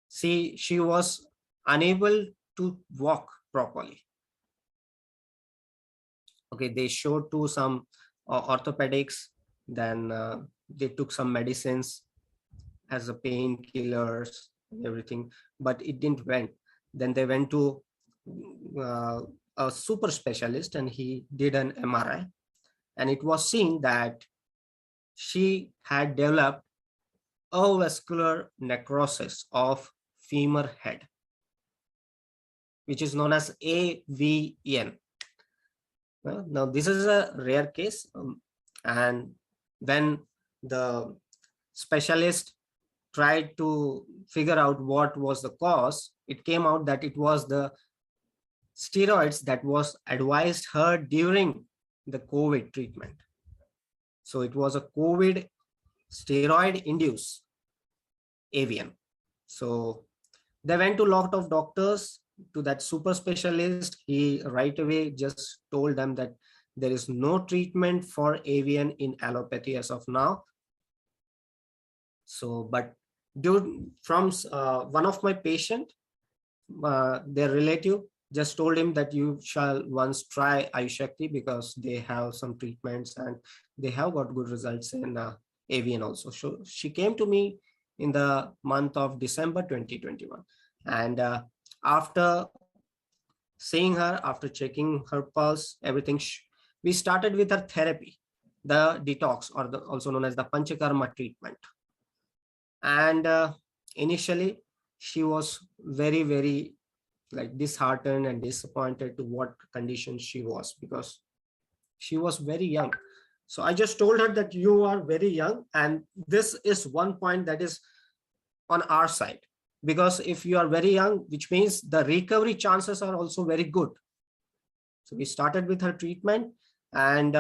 See, she was unable to walk properly. Okay, they showed to some orthopedics, then they took some medicines as a painkillers and everything, but it didn't went. Then they went to a super specialist and he did an MRI, and it was seen that she had developed avascular necrosis of femur head, which is known as AVN. Well, now this is a rare case, and when the specialist tried to figure out what was the cause, it came out that it was the steroids that was advised her during the COVID treatment. So it was a COVID steroid induced AVN. So they went to a lot of doctors, to that super specialist. He right away just told them that there is no treatment for AVN in allopathy as of now. So, but from one of my patient, their relative just told him that you shall once try Ayushakti because they have some treatments and they have got good results in AVN also. So she came to me in the month of December 2021. And after seeing her, after checking her pulse, everything, we started with her therapy, the detox, or also known as the Panchakarma treatment. And initially she was very, very like disheartened and disappointed to what condition she was, because she was very young. So I just told her that you are very young, and this is one point that is on our side, because if you are very young, which means the recovery chances are also very good. So we started with her treatment, and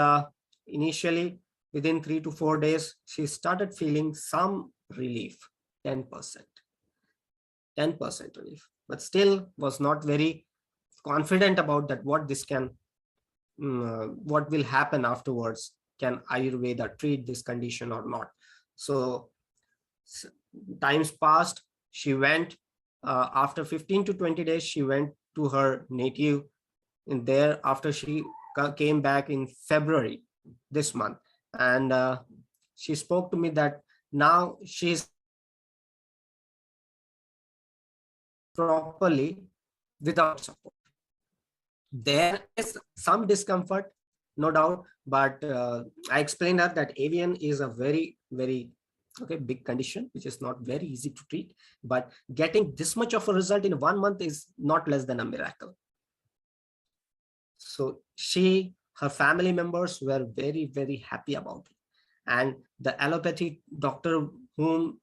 initially within 3 to 4 days, she started feeling some relief, 10% relief, but still was not very confident about that what this can, what will happen afterwards. Can Ayurveda treat this condition or not? So times passed. She went, after 15 to 20 days, she went to her native. And there, after she came back in February this month, and she spoke to me that now she's properly without support. There is some discomfort, no doubt, but I explained her that avian is a very, very big condition, which is not very easy to treat, but getting this much of a result in 1 month is not less than a miracle. So her family members were very, very happy about it. And the allopathy doctor who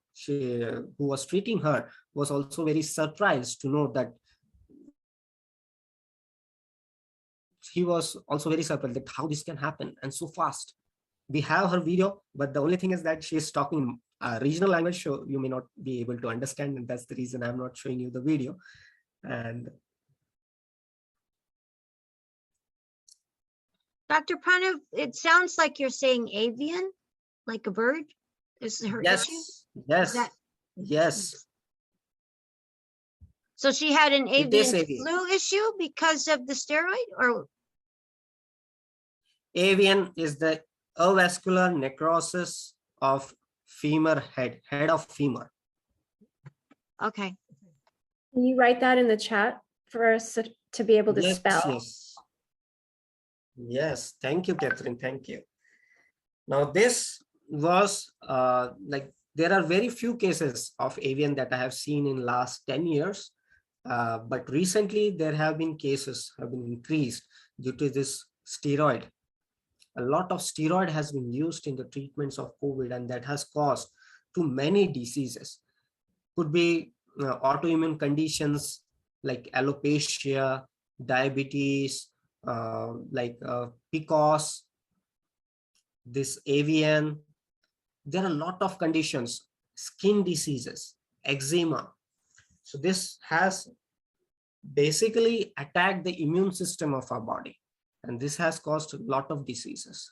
was treating her was also very surprised to know that he was also very surprised that how this can happen and so fast. We have her video, but the only thing is that she is talking regional language, so you may not be able to understand, and that's the reason I'm not showing you the video. And Dr. Pranav, it sounds like you're saying avian, like a bird. Is her issue? Yes. So she had an It is avian flu issue because of the steroid, or avian is the avascular necrosis of femur head of femur. okay. Can you write that in the chat for us to be able to spell? Yes. Thank you, Catherine. Thank you. Now, this was there are very few cases of avian that I have seen in last 10 years. But recently there have been cases have been increased due to this steroid. A lot of steroid has been used in the treatments of COVID, and that has caused to many diseases. Could be autoimmune conditions like alopecia, diabetes, PCOS, this avian. There are a lot of conditions, skin diseases, eczema. So this has basically attacked the immune system of our body, and this has caused a lot of diseases.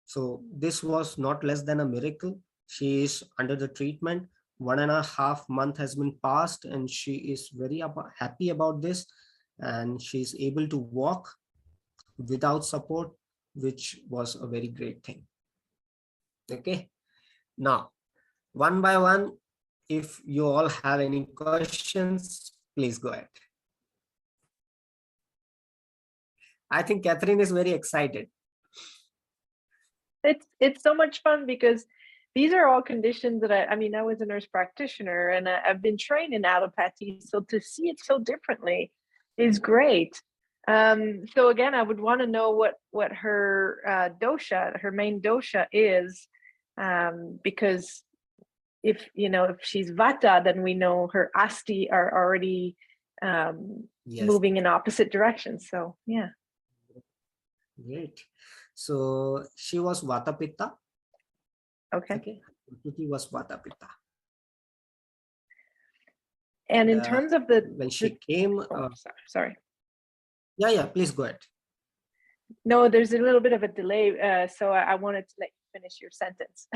So this was not less than a miracle. She is under the treatment. 1.5 months has been passed, and she is very happy about this, and she is able to walk without support, which was a very great thing. Okay, now one by one, if you all have any questions, please go ahead. I think Catherine is very excited. It's so much fun because these are all conditions that I mean, I was a nurse practitioner and I've been trained in allopathy, so to see it so differently is great. So again, I would want to know what her dosha, her main dosha is, because if she's vata, then we know her asti are already moving in opposite directions. So yeah. Great. So she was vata pitta. Okay. He was vata pitta. And in terms of when she came, sorry. Yeah, please go ahead. No, there's a little bit of a delay, so I wanted to let you finish your sentence.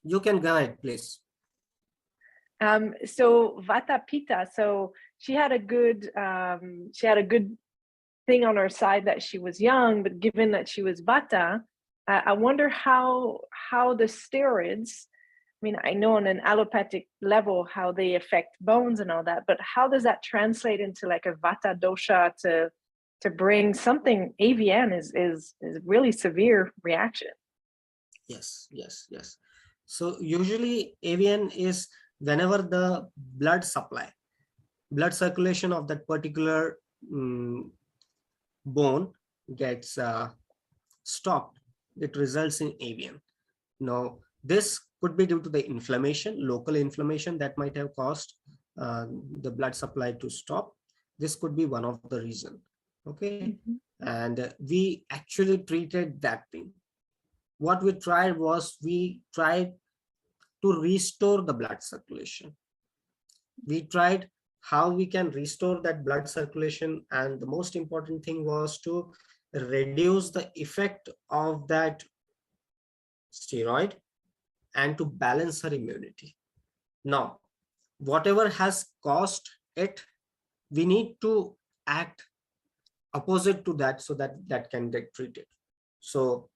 You can go ahead, please. So vata pitta. So she had a good thing on her side that she was young, but given that she was vata, I wonder how the steroids. I mean, I know on an allopathic level how they affect bones and all that, but how does that translate into like a vata dosha to bring something avian is really severe reaction? Yes. So usually avian is whenever the blood circulation of that particular bone gets stopped, it results in avian. Now, this could be due to the inflammation, local inflammation that might have caused the blood supply to stop. This could be one of the reasons. Okay. And we actually treated that thing. What we tried was to restore the blood circulation. We tried how we can restore that blood circulation, and the most important thing was to reduce the effect of that steroid and to balance her immunity. Now, whatever has caused it, we need to act opposite to that, so that that can get treated. So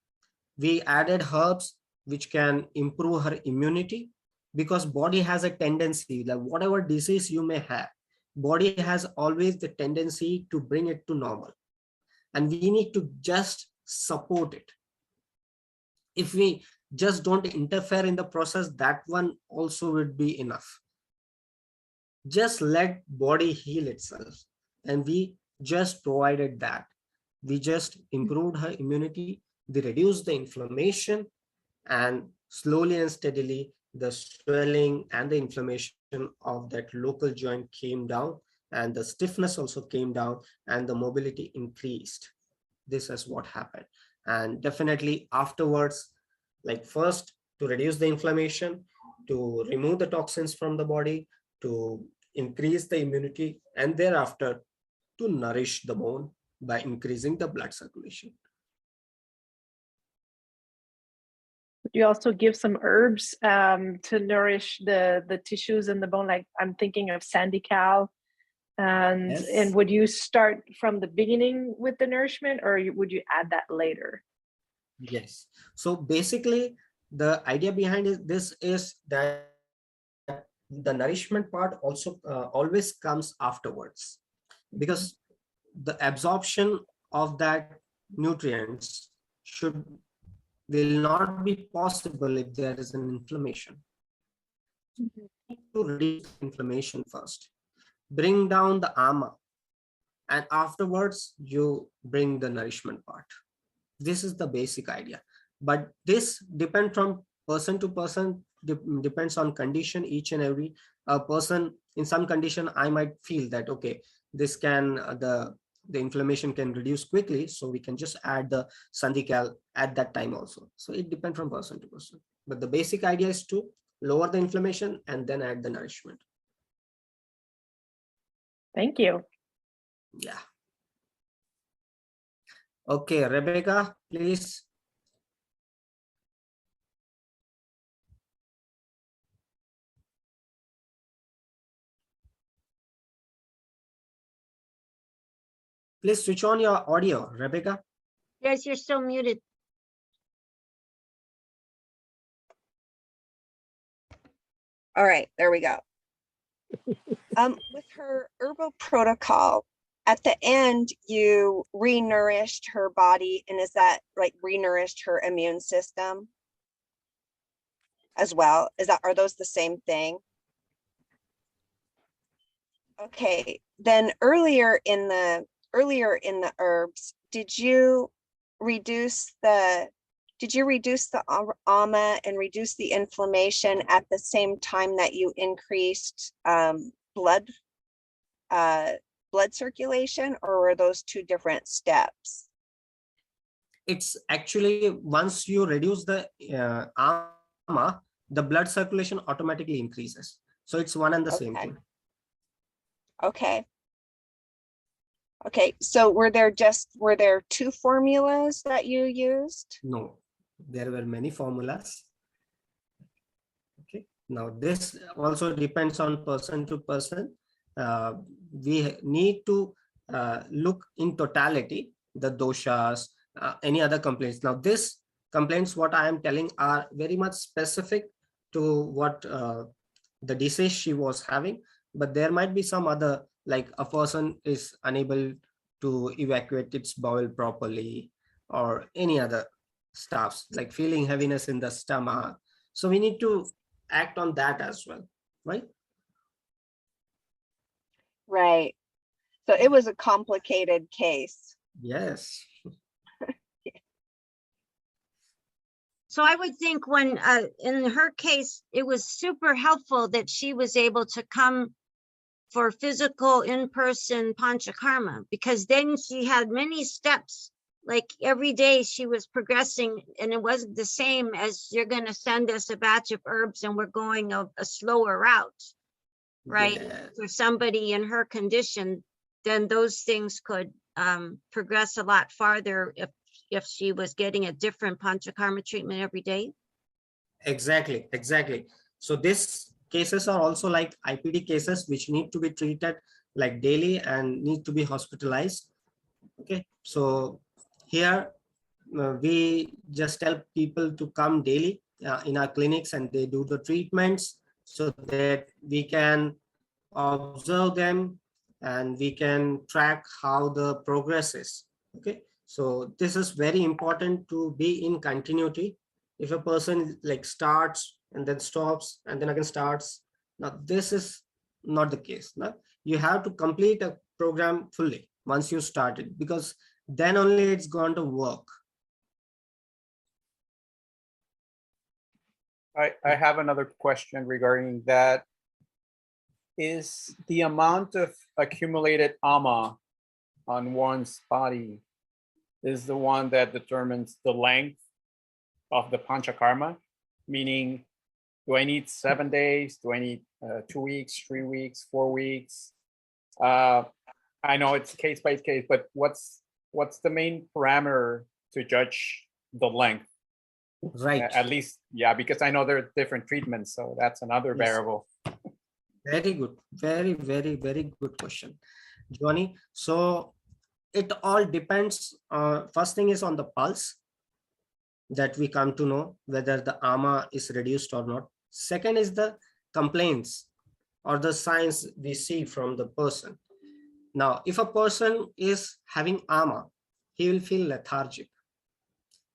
we added herbs which can improve her immunity, because body has a tendency that whatever disease you may have, body has always the tendency to bring it to normal, and we need to just support it. If we just don't interfere in the process, that one also would be enough. Just let body heal itself, and we just provided that. We just improved her immunity, we reduced the inflammation, and slowly and steadily the swelling and the inflammation of that local joint came down, and the stiffness also came down, and the mobility increased. This is what happened. And definitely afterwards, like first to reduce the inflammation, to remove the toxins from the body, to increase the immunity, and thereafter to nourish the bone by increasing the blood circulation. Would you also give some herbs to nourish the tissues in the bone? Like I'm thinking of sandical. And Yes. would you start from the beginning with the nourishment, or would you add that later? Yes. So basically, the idea behind this is that the nourishment part also always comes afterwards, because the absorption of that nutrients will not be possible if there is an inflammation. To reduce inflammation first, bring down the ama, and afterwards you bring the nourishment part. This is the basic idea, but this depends from person to person, depends on condition. Each and every person, in some condition I might feel that okay, this can the inflammation can reduce quickly, so we can just add the sandical at that time also. So it depends from person to person, but the basic idea is to lower the inflammation and then add the nourishment. Thank you. Yeah. Okay, Rebecca, please. Please switch on your audio, Rebecca. Yes, you're still muted. All right, there we go. With her herbal protocol, at the end, you re-nourished her body, and is that like re-nourished her immune system as well? Are those the same thing? Okay, then earlier in the herbs, did you reduce the ama and reduce the inflammation at the same time that you increased blood circulation, or were those two different steps? It's actually once you reduce the ama, the blood circulation automatically increases. So it's one and the same thing. Okay. Okay, so were there two formulas that you used? No, there were many formulas. Okay, now this also depends on person to person. We need to look in totality the doshas, any other complaints. Now this complaints what I am telling are very much specific to what the disease she was having, but there might be some other, like a person is unable to evacuate its bowel properly, or any other stuffs like feeling heaviness in the stomach. So we need to act on that as well, right? Right. So it was a complicated case. Yes. So I would think when, in her case, it was super helpful that she was able to come for physical in-person panchakarma, because then she had many steps. Like every day she was progressing, and it wasn't the same as you're going to send us a batch of herbs and we're going a slower route, right? Yeah. For somebody in her condition, then those things could progress a lot farther if she was getting a different panchakarma treatment every day. Exactly. So these cases are also like IPD cases, which need to be treated like daily and need to be hospitalized. Okay, so here we just tell people to come daily in our clinics and they do the treatments so that we can observe them and we can track how the progress is. Okay, so this is very important to be in continuity. If a person like starts and then stops and then again starts, now this is not the case. No? You have to complete a program fully once you start it, because then only it's going to work. I have another question regarding that. Is the amount of accumulated ama on one's body is the one that determines the length of the panchakarma? Meaning, do I need 7 days? Do I need 2 weeks, 3 weeks, 4 weeks? I know it's case by case, but what's the main parameter to judge the length? Right. At least, yeah, because I know there are different treatments, so that's another Yes. variable. Very good. Very, very, very good question, Johnny. So it all depends. First thing is on the pulse, that we come to know whether the ama is reduced or not. Second is the complaints or the signs we see from the person. Now, if a person is having ama, he will feel lethargic.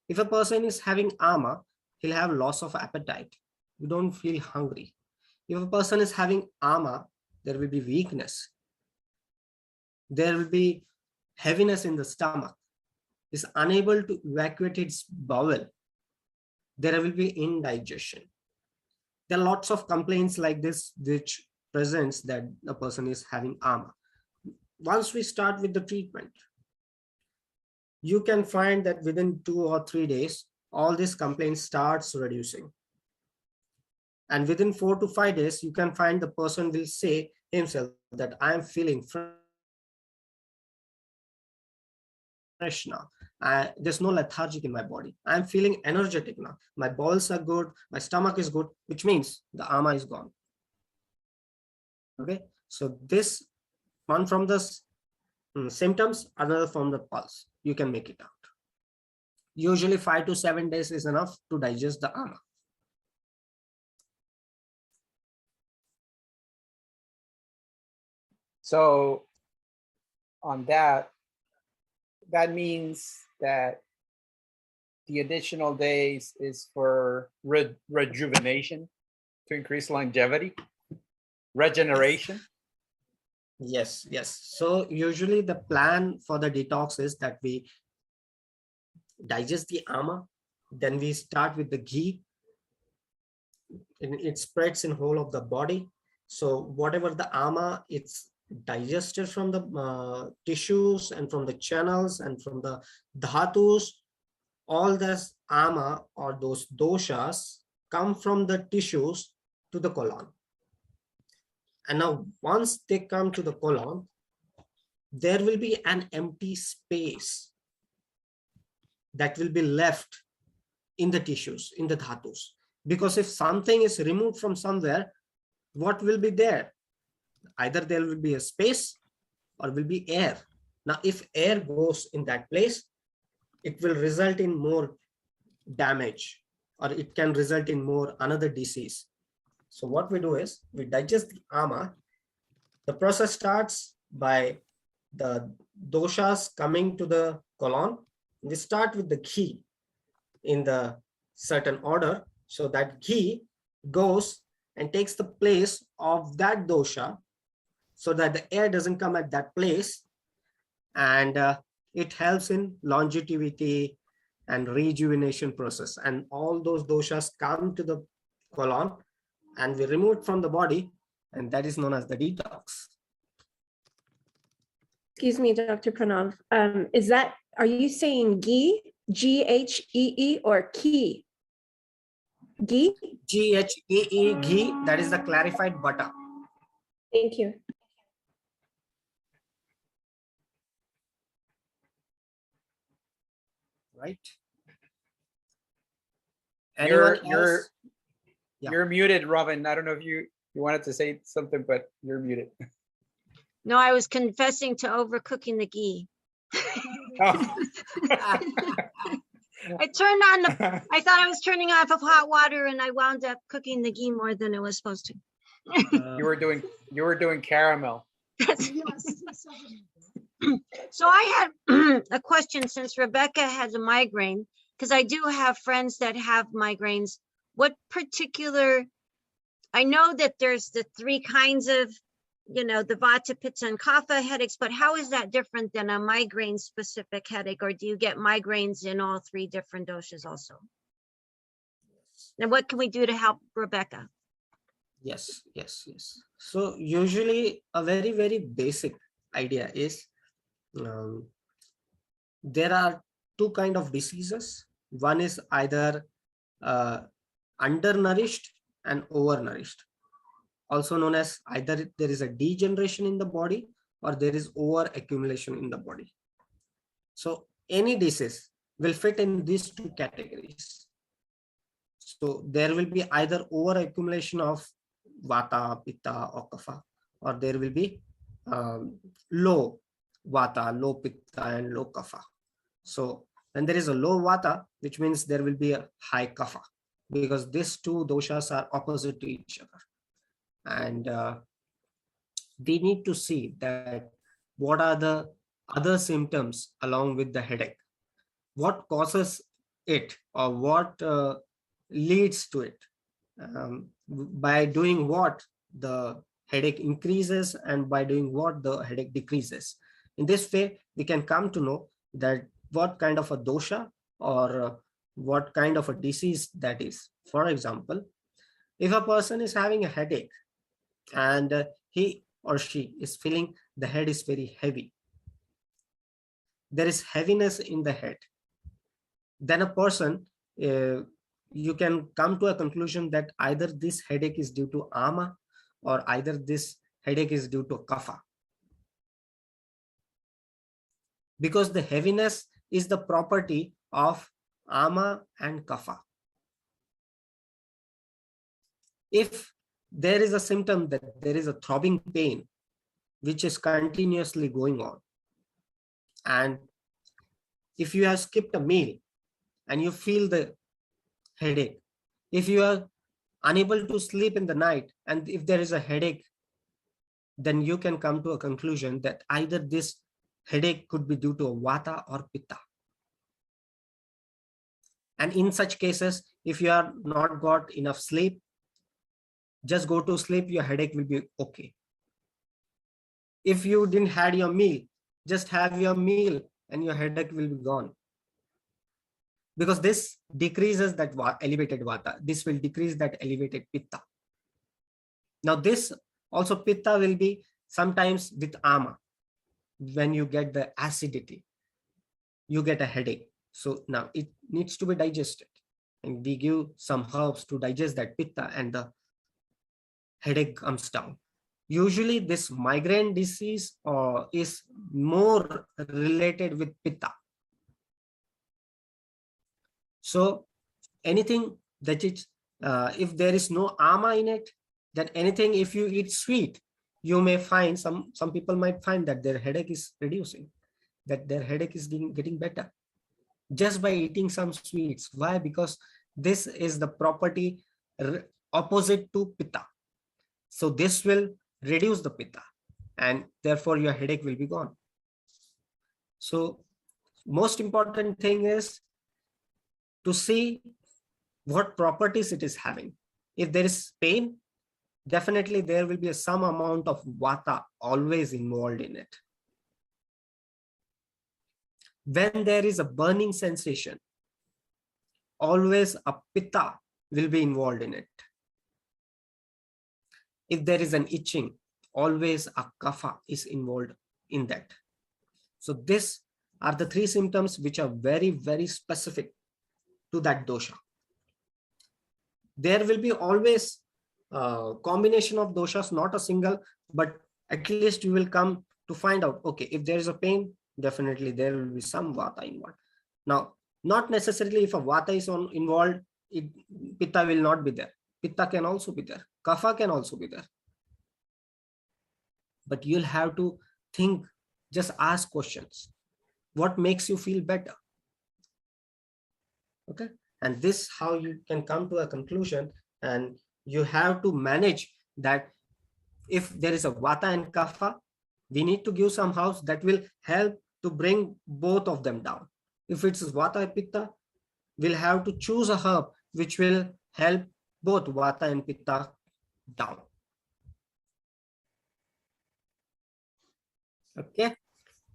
If a person is having ama, he'll have loss of appetite. You don't feel hungry. If a person is having ama, there will be weakness. There will be heaviness in the stomach. Is unable to evacuate its bowel. There will be indigestion. There are lots of complaints like this which presents that a person is having ama. Once we start with the treatment, you can find that within 2 or 3 days, all these complaints starts reducing. And within 4 to 5 days, you can find the person will say himself that I am feeling fresh now. There's no lethargic in my body. I'm feeling energetic now. My bowels are good. My stomach is good, which means the ama is gone. Okay, so this one from the symptoms, another from the pulse. You can make it out. Usually 5 to 7 days is enough to digest the ama. So on that means that the additional days is for rejuvenation, to increase longevity, regeneration. Yes, yes. So usually the plan for the detox is that we digest the ama, then we start with the ghee. It spreads in whole of the body. So whatever the ama, it's digested from the tissues and from the channels and from the dhatus. All this ama or those doshas come from the tissues to the colon. And now once they come to the colon, there will be an empty space that will be left in the tissues, in the dhatus. Because if something is removed from somewhere, what will be there? Either there will be a space or will be air. Now, if air goes in that place, it will result in more damage, or it can result in more another disease. So what we do is we digest the ama. The process starts by the doshas coming to the colon. We start with the ghee in the certain order. So that ghee goes and takes the place of that dosha so that the air doesn't come at that place. And it helps in longevity and rejuvenation process. And all those doshas come to the colon and we remove it from the body. And that is known as the detox. Excuse me, Dr. Pranav. Are you saying ghee, Ghee, or key? Ghee? Ghee, ghee, that is the clarified butter. Thank you. Right? You're muted, Robin. I don't know if you wanted to say something, but you're muted. No, I was confessing to overcooking the ghee. Oh. I turned on the, I thought I was turning off of hot water and I wound up cooking the ghee more than it was supposed to. You were doing caramel. So I had a question since Rebecca has a migraine, because I do have friends that have migraines. What particular, I know that there's the three kinds of, you know, the Vata, Pitta, and Kapha headaches, but how is that different than a migraine specific headache? Or do you get migraines in all three different doshas also? And what can we do to help Rebecca? Yes. So usually a very, very basic idea is there are two kind of diseases. One is either undernourished and overnourished, also known as either there is a degeneration in the body or there is over accumulation in the body. So any disease will fit in these two categories. So there will be either over accumulation of Vata, Pitta or Kapha, or there will be low Vata, low Pitta and low Kapha. So when there is a low Vata, which means there will be a high Kapha, because these two doshas are opposite to each other. And we need to see that what are the other symptoms along with the headache, what causes it or what leads to it, by doing what the headache increases and by doing what the headache decreases. In this way, we can come to know that what kind of a dosha or what kind of a disease that is. For example, if a person is having a headache and he or she is feeling the head is very heavy, there is heaviness in the head, then a person, you can come to a conclusion that either this headache is due to ama or either this headache is due to kapha, because the heaviness is the property of ama and kapha. If there is a symptom that there is a throbbing pain which is continuously going on, and if you have skipped a meal and you feel the headache, if you are unable to sleep in the night and if there is a headache, then you can come to a conclusion that either this headache could be due to a vata or pitta. And in such cases, if you are not got enough sleep, just go to sleep, your headache will be okay. If you didn't had your meal, just have your meal and your headache will be gone. Because this decreases that elevated vata. This will decrease that elevated pitta. Now this also pitta will be sometimes with ama. When you get the acidity, you get a headache. So now it needs to be digested. And we give some herbs to digest that pitta and the headache comes down. Usually this migraine disease is more related with pitta. So anything that is, if there is no ama in it, then anything, if you eat sweet, you may find some people might find that their headache is reducing, that their headache is getting better just by eating some sweets. Why? Because this is the property opposite to pitta. So this will reduce the pitta and therefore your headache will be gone. So most important thing is to see what properties it is having. If there is pain, definitely there will be some amount of vata always involved in it. When there is a burning sensation, always a pitta will be involved in it. If there is an itching, always a kapha is involved in that. So these are the three symptoms which are very, very specific to that dosha. There will be always a combination of doshas, not a single, but at least you will come to find out, okay, if there is a pain, definitely there will be some vata involved. Now, not necessarily if a vata is involved, pitta will not be there. Pitta can also be there. Kapha can also be there. But you'll have to think, just ask questions. what makes you feel better. Okay, and this how you can come to a conclusion, and you have to manage that. If there is a vata and kapha, we need to give some house that will help to bring both of them down. If it's vata and pitta, we'll have to choose a herb which will help both vata and pitta down. Okay.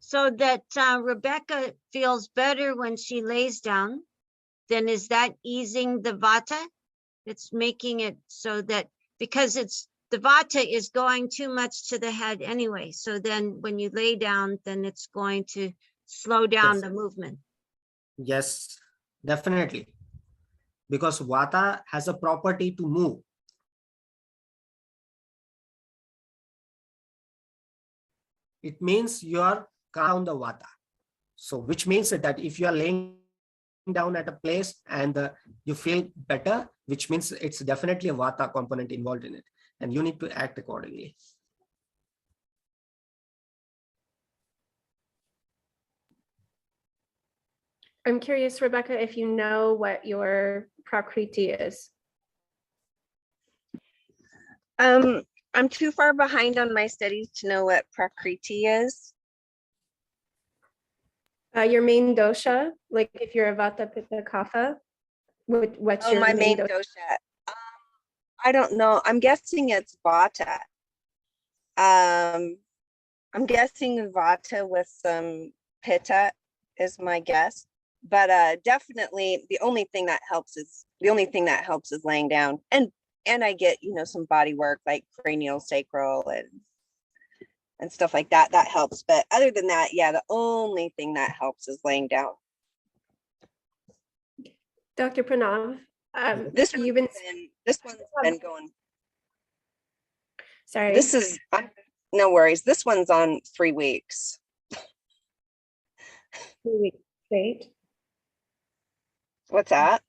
So that Rebecca feels better when she lays down, then is that easing the vata? It's making it so that, because it's the vata is going too much to the head anyway. So then when you lay down, then it's going to slow down Yes. the movement. Yes, definitely. Because vata has a property to move. It means you are calm the vata. So which means that if you are laying down at a place and you feel better, which means it's definitely a vata component involved in it, and you need to act accordingly. I'm curious, Rebecca, if you know what your prakriti is. I'm too far behind on my studies to know what prakriti is. Your main dosha, like if you're a vata, pitta, kapha, what's Oh, your my main dosha? dosha. I don't know. I'm guessing it's vata. I'm guessing vata with some pitta is my guess. But definitely the only thing that helps is laying down. And I get, some body work like cranial, sacral and stuff like that. That helps. But other than that, yeah, the only thing that helps is laying down. Dr. Pranav, This you've one's been going. sorry. This is no worries. This one's on 3 weeks. 3 weeks straight. What's that?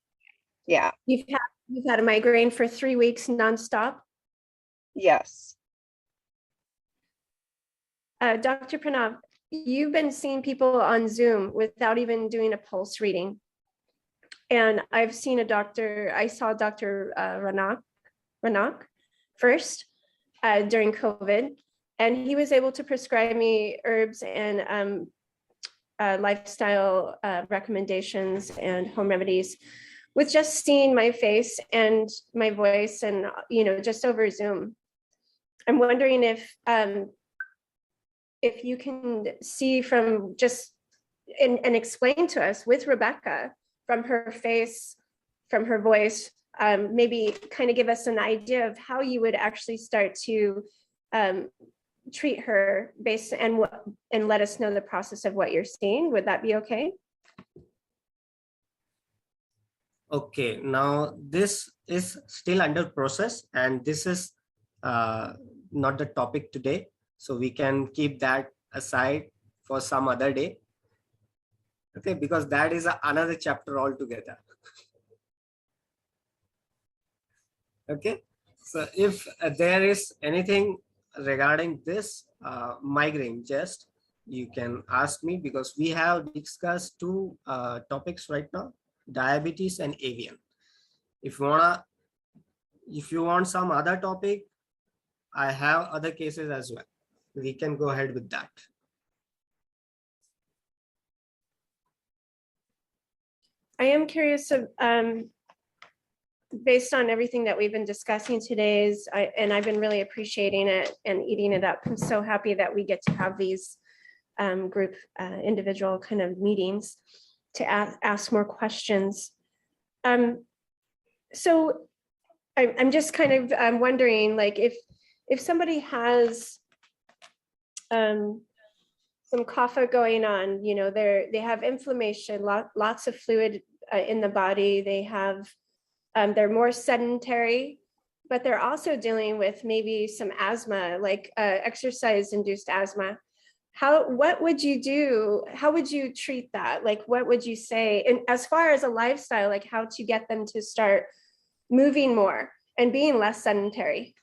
Yeah. You've had a migraine for 3 weeks nonstop. Yes. Dr. Pranav, you've been seeing people on Zoom without even doing a pulse reading. And I've seen a doctor, I saw Dr. Ranak first during COVID, and he was able to prescribe me herbs and lifestyle recommendations and home remedies with just seeing my face and my voice and, just over Zoom. I'm wondering if you can see from just and explain to us with Rebecca from her face, from her voice, maybe kind of give us an idea of how you would actually start to treat her based and let us know the process of what you're seeing. Would that be okay? Okay, now this is still under process, and this is not the topic today. So we can keep that aside for some other day. Okay, because that is another chapter altogether. Okay, so if there is anything regarding this migraine, just you can ask me, because we have discussed 2 topics right now, diabetes and avian. If you want some other topic, I have other cases as well. We can go ahead with that. I am curious of, based on everything that we've been discussing today, and I've been really appreciating it and eating it up. I'm so happy that we get to have these group individual kind of meetings to ask more questions. So I'm just kind of wondering, like, if somebody has some kapha going on, they have inflammation, lots of fluid in the body. They have, they're more sedentary, but they're also dealing with maybe some asthma, like exercise-induced asthma. What would you do? How would you treat that? Like, what would you say? And as far as a lifestyle, like how to get them to start moving more and being less sedentary?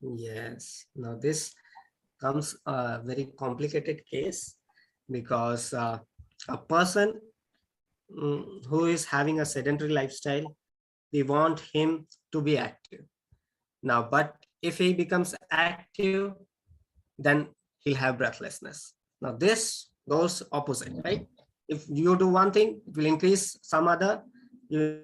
Yes, now this comes a very complicated case, because A person who is having a sedentary lifestyle, we want him to be active. Now, but if he becomes active, then he'll have breathlessness. Now, this goes opposite, right? If you do one thing, it will increase some other. You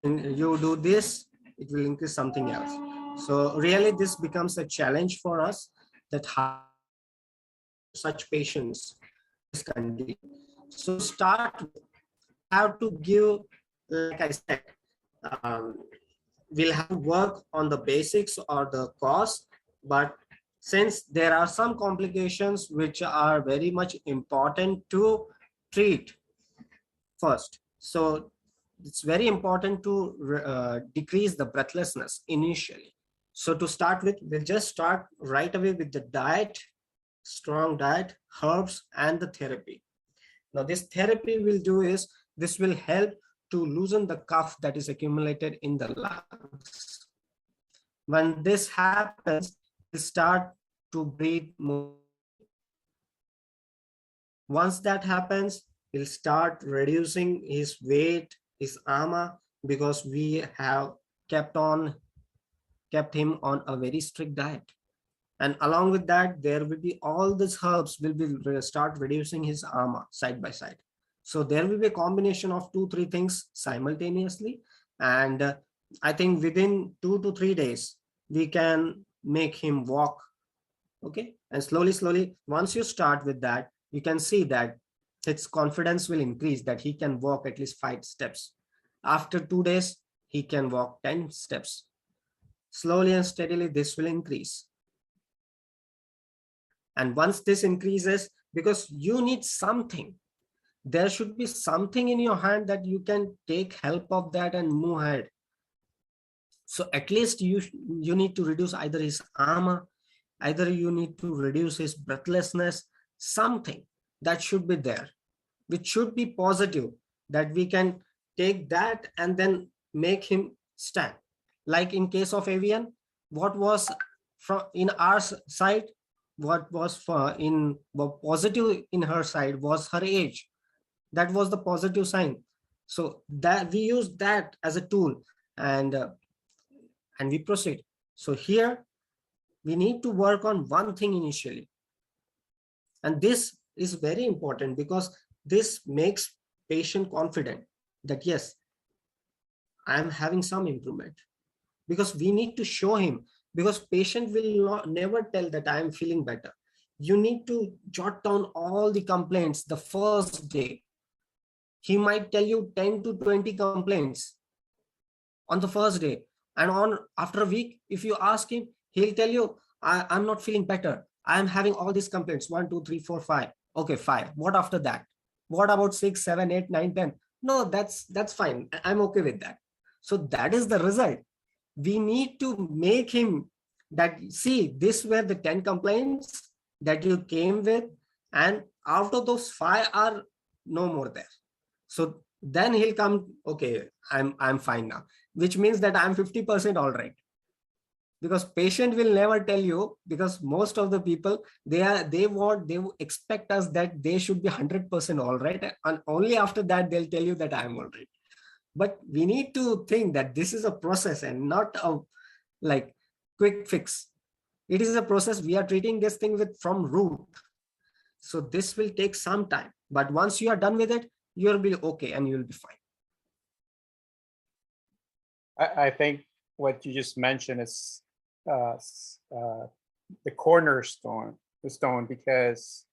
do this, it will increase something else. So really, this becomes a challenge for us, that how such patients this condition. So start, have to give, like I said, we'll have to work on the basics or the cause, but since there are some complications which are very much important to treat first, so it's very important to decrease the breathlessness initially. So to start with, we'll just start right away with the diet, strong diet, herbs, and the therapy. Now this therapy will do is, this will help to loosen the cough that is accumulated in the lungs. When this happens, we'll start to breathe more. Once that happens, he'll start reducing his weight, his AMA, because we have kept him on a very strict diet. And along with that, there will be all these herbs will be start reducing his AMA side by side. So there will be a combination of 2-3 things simultaneously. And I think within 2 to 3 days, we can make him walk. Okay. And slowly, once you start with that, you can see that his confidence will increase, that he can walk at least 5 steps. After 2 days, he can walk 10 steps. Slowly and steadily, this will increase. And once this increases, because you need something, there should be something in your hand that you can take help of that and move ahead. So at least you need to reduce either his AMA, either you need to reduce his breathlessness, something that should be there, which should be positive, that we can take that and then make him stand. Like in case of avian, what was from in our side, what was positive in her side was her age. That was the positive sign. So that we use that as a tool, and we proceed. So here we need to work on one thing initially. And this is very important, because this makes patient confident that yes, I am having some improvement. Because we need to show him, because patient will never tell that I am feeling better. You need to jot down all the complaints the first day. He might tell you 10 to 20 complaints on the first day. And after a week, if you ask him, he'll tell you, I'm not feeling better. I'm having all these complaints, 1, 2, 3, 4, 5. Okay, 5. What after that? What about 6, 7, 8, 9, 10? No, that's fine. I'm okay with that. So that is the result. We need to make him that, see, these were the 10 complaints that you came with, and out of those 5 are no more there. So then he'll come, okay, I'm fine now, which means that I'm 50% all right. Because patient will never tell you, because most of the people, they expect us that they should be 100% all right, and only after that they'll tell you that I'm all right. But we need to think that this is a process and not a like quick fix. It is a process. We are treating this thing from root. So this will take some time, but once you are done with it, you'll be okay and you'll be fine. I think what you just mentioned is the cornerstone, because,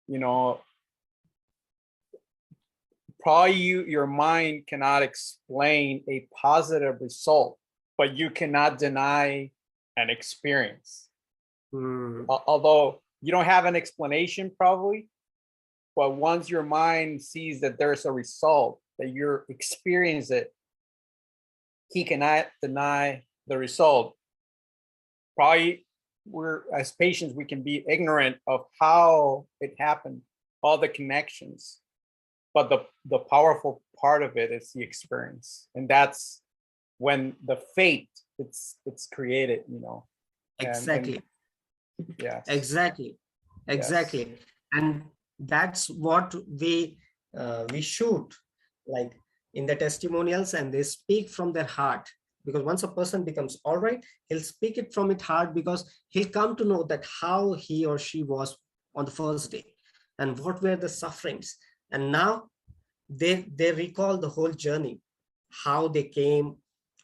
you know, probably your mind cannot explain a positive result, but you cannot deny an experience. Although you don't have an explanation probably, but once your mind sees that there's a result, that you're experiencing it, he cannot deny the result. Probably as patients, we can be ignorant of how it happened, all the connections, but the powerful part of it is the experience. And that's when the fate it's created, you know. Exactly. Yeah. Exactly. Yes. And that's what we shoot like in the testimonials, and they speak from their heart, because once a person becomes all right, he'll speak it from his heart, because he'll come to know that how he or she was on the first day and what were the sufferings. And now they recall the whole journey, how they came,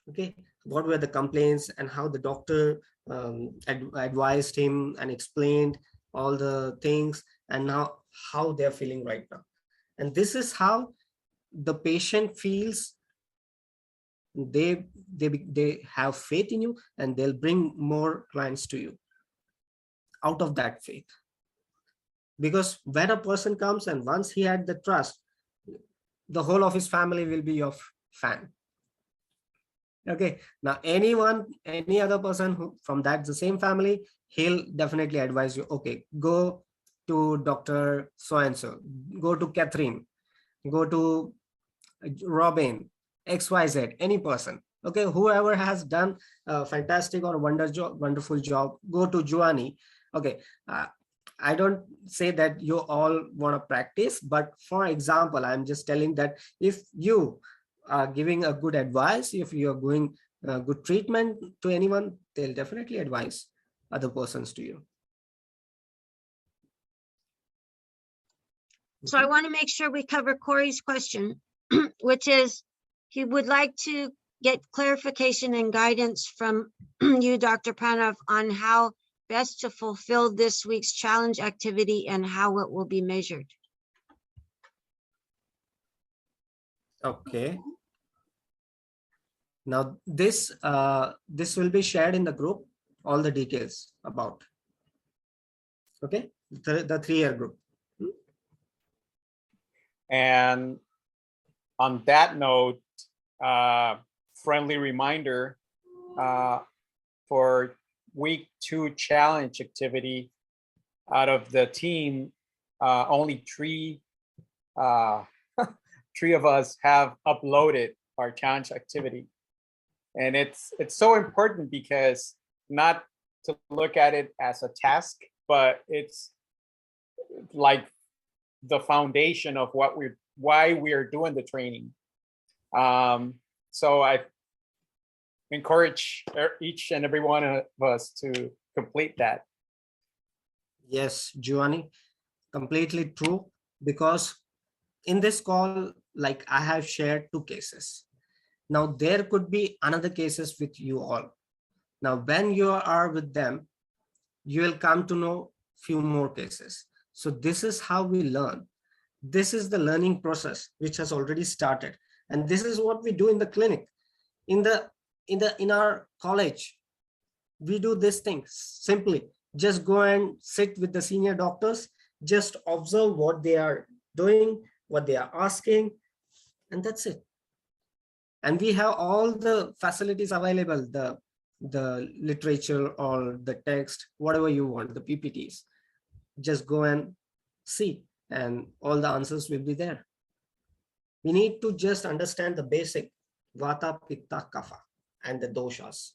okay, what were the complaints, and how the doctor advised him and explained all the things, and now how they're feeling right now. And this is how the patient feels. They have faith in you, and they'll bring more clients to you out of that faith. Because when a person comes and once he had the trust, the whole of his family will be your fan. Okay, now any other person who from that the same family, he'll definitely advise you, okay, go to Dr. So and so, go to Catherine, go to Robin, XYZ, any person. Okay, whoever has done a fantastic or wonderful job, go to Joanny. Okay, I don't say that you all want to practice, but for example, I'm just telling that if you are giving a good advice, if you are going good treatment to anyone, they'll definitely advise other persons to you. So I want to make sure we cover Corey's question, which is he would like to get clarification and guidance from you, Dr. Pranav, on how best to fulfill this week's challenge activity and how it will be measured. Okay. Now this will be shared in the group, all the details about. Okay, the 3-year group. And on that note, friendly reminder for week 2 challenge activity, out of the team, only 3 of us have uploaded our challenge activity. And it's so important because not to look at it as a task, but it's like the foundation of why we are doing the training. So I encourage each and every one of us to complete that. Yes, Giovanni, completely true. Because in this call, like I have shared 2 cases. Now there could be another cases with you all. Now when you are with them, you will come to know few more cases. So this is how we learn. This is the learning process which has already started, and this is what we do in the clinic. In our college, we do this thing simply. Just go and sit with the senior doctors, just observe what they are doing, what they are asking, and that's it. And we have all the facilities available, the literature or the text, whatever you want, the PPTs. Just go and see, and all the answers will be there. We need to just understand the basic Vata, Pitta, Kapha, and the doshas.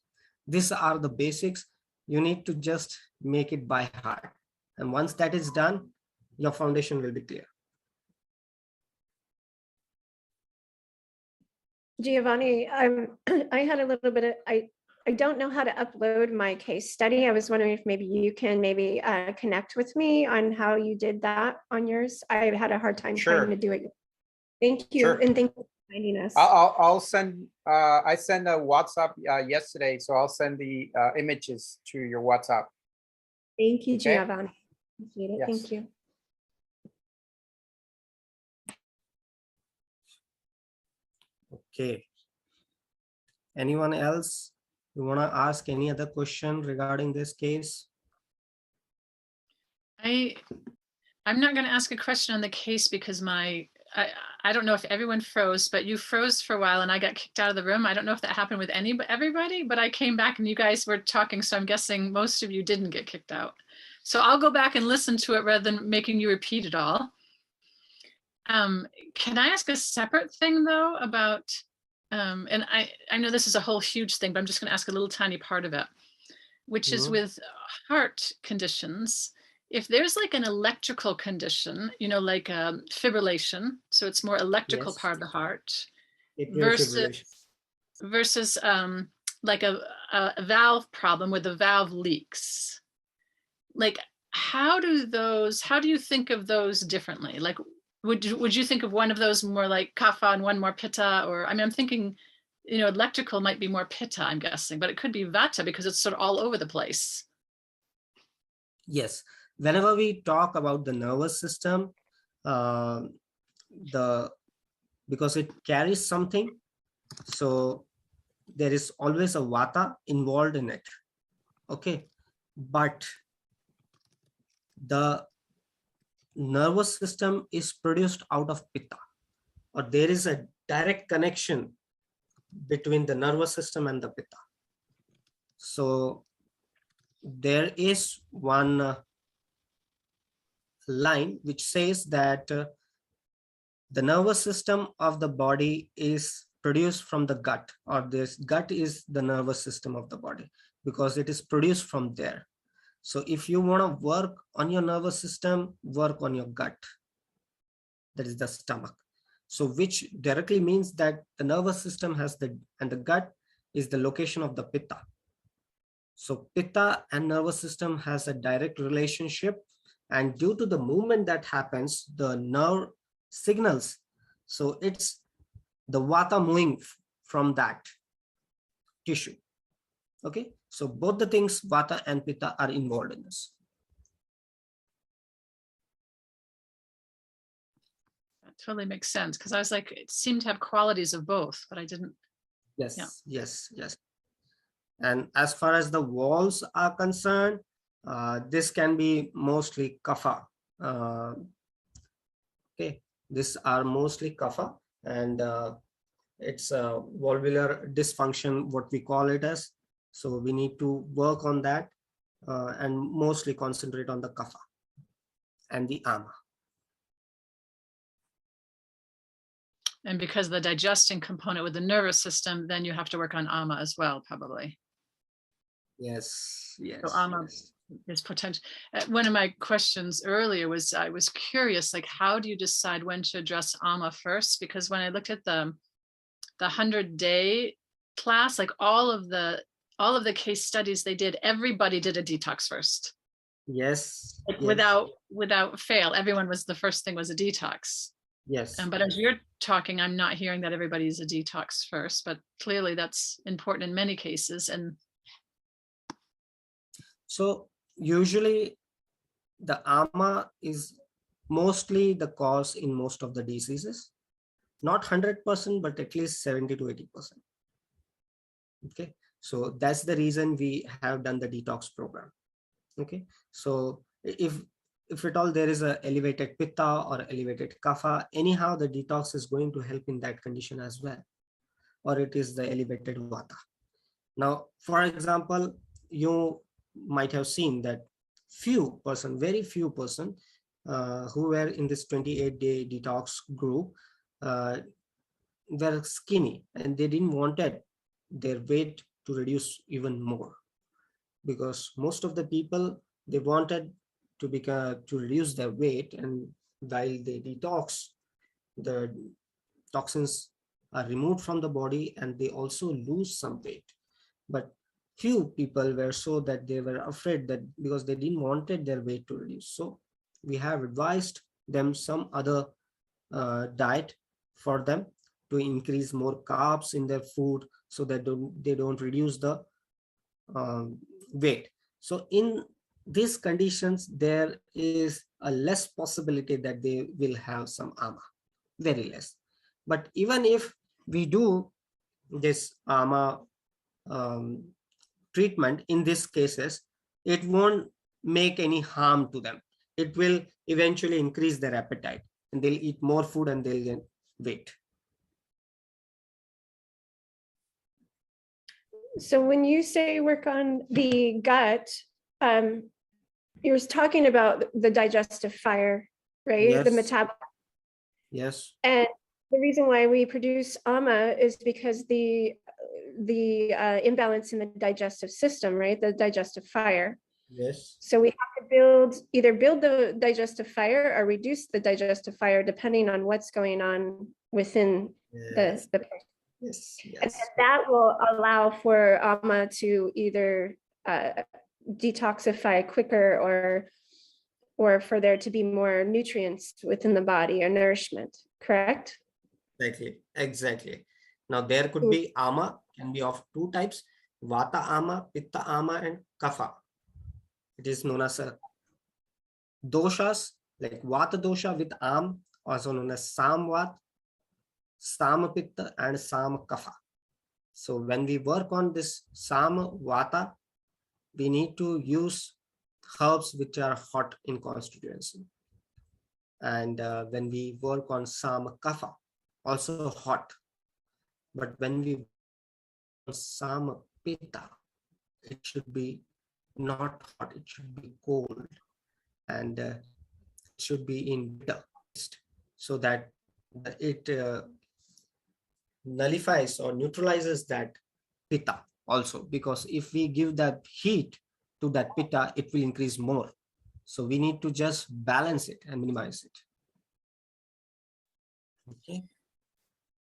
These are the basics. You need to just make it by heart. And once that is done, your foundation will be clear. Giovanni, I had a little bit of, I don't know how to upload my case study. I was wondering if maybe you can connect with me on how you did that on yours. I had a hard time trying to do it. Thank you. Sure. And thank you for finding us. I'll send, I sent a WhatsApp yesterday, so I'll send the images to your WhatsApp. Thank you, Okay. Giovanni. Appreciate it. Yes. Thank you. Okay. Anyone else? You want to ask any other question regarding this case? I'm not going to ask a question on the case because I don't know if everyone froze, but you froze for a while and I got kicked out of the room. I don't know if that happened with everybody, but I came back and you guys were talking, so I'm guessing most of you didn't get kicked out. So I'll go back and listen to it rather than making you repeat it all. Can I ask a separate thing though about, and I know this is a whole huge thing, but I'm just going to ask a little tiny part of it, which is with heart conditions. if there's like an electrical condition, you know, like fibrillation, so it's more electrical Yes. part of the heart, Atrial versus fibrillation. versus like a valve problem where the valve leaks. Like, how do you think of those differently? Like, would you think of one of those more like kapha and one more pitta? Or I mean, I'm thinking, you know, electrical might be more pitta, I'm guessing, but it could be vata because it's sort of all over the place. Yes. Whenever we talk about the nervous system, because it carries something, so there is always a vata involved in it. Okay. But the nervous system is produced out of pitta, or there is a direct connection between the nervous system and the pitta. So there is one line which says that the nervous system of the body is produced from the gut, or this gut is the nervous system of the body because it is produced from there. So if you want to work on your nervous system, work on your gut. That is the stomach. So which directly means that the nervous system has and the gut is the location of the pitta. So pitta and nervous system has a direct relationship, and due to the movement that happens, the nerve signals. So it's the vata moving from that tissue. Okay. So both the things, vata and pitta, are involved in this. That totally makes sense, because I was like, it seemed to have qualities of both, but I didn't. Yes, Yeah. yes, yes. And as far as the walls are concerned, this can be mostly kapha. Okay, these are mostly kapha, and it's a valvular dysfunction, what we call it as. So we need to work on that and mostly concentrate on the kapha and the ama. And because of the digesting component with the nervous system, then you have to work on ama as well, probably. Yes, yes. So ama yes. is potential. One of my questions earlier was, I was curious, like, how do you decide when to address ama first? Because when I looked at the 100-day class, like all of the case studies they did, everybody did a detox first. Yes. Like yes. without fail, everyone was, the first thing was a detox. Yes. But as you're talking, I'm not hearing that everybody's a detox first, but clearly that's important in many cases. And so usually the ama is mostly the cause in most of the diseases, not 100%, but at least 70 to 80%. Okay, so that's the reason we have done the detox program. Okay, so if at all there is a elevated pitta or elevated kapha, anyhow the detox is going to help in that condition as well, or it is the elevated vata. Now, for example, you might have seen that very few person who were in this 28-day detox group were skinny, and they didn't wanted their weight to reduce even more, because most of the people, they wanted to reduce their weight, and while they detox, the toxins are removed from the body and they also lose some weight. But few people were so that they were afraid, that because they didn't wanted their weight to reduce. So we have advised them some other diet for them to increase more carbs in their food so that they don't reduce the weight. So in these conditions, there is a less possibility that they will have some ama, very less. But even if we do this ama treatment in these cases, it won't make any harm to them. It will eventually increase their appetite, and they'll eat more food and they'll gain weight. So when you say work on the gut, you're talking about the digestive fire, right? Yes. The metabolic. Yes. And the reason why we produce ama is because the imbalance in the digestive system, right? The digestive fire. Yes. So we have to either build the digestive fire or reduce the digestive fire depending on what's going on within Yes. the Yes. and Yes. then that will allow for ama to either detoxify quicker or for there to be more nutrients within the body or nourishment, correct? Exactly. Exactly. Now there could be ama, can be of two types: vata ama, pitta ama, and kapha. It is known as doshas, like vata dosha with am, also known as samvat, samapitta, and samakapha. So when we work on this samvata, we need to use herbs which are hot in constituency. And when we work on samakapha, also hot. But when we samapitta, it should be not hot, it should be cold, and it should be in bitter, so that it nullifies or neutralizes that pitta also, because if we give that heat to that pitta, it will increase more. So we need to just balance it and minimize it. Okay.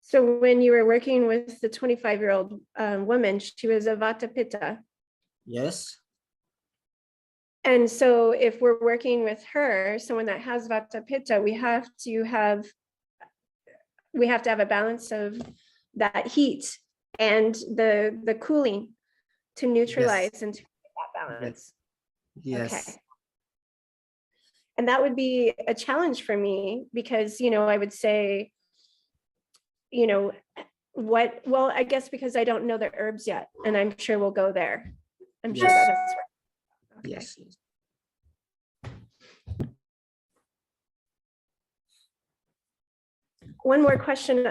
So when you were working with the 25-year-old woman, she was a vata pitta. Yes. And so if we're working with her, someone that has vata pitta, we have to have a balance of that heat and the cooling to neutralize and to create that balance. Yes. Okay. And that would be a challenge for me because, I would say, well, I guess because I don't know the herbs yet, and I'm sure we'll go there. I'm sure Yes. that's right. Okay. Yes. One more question.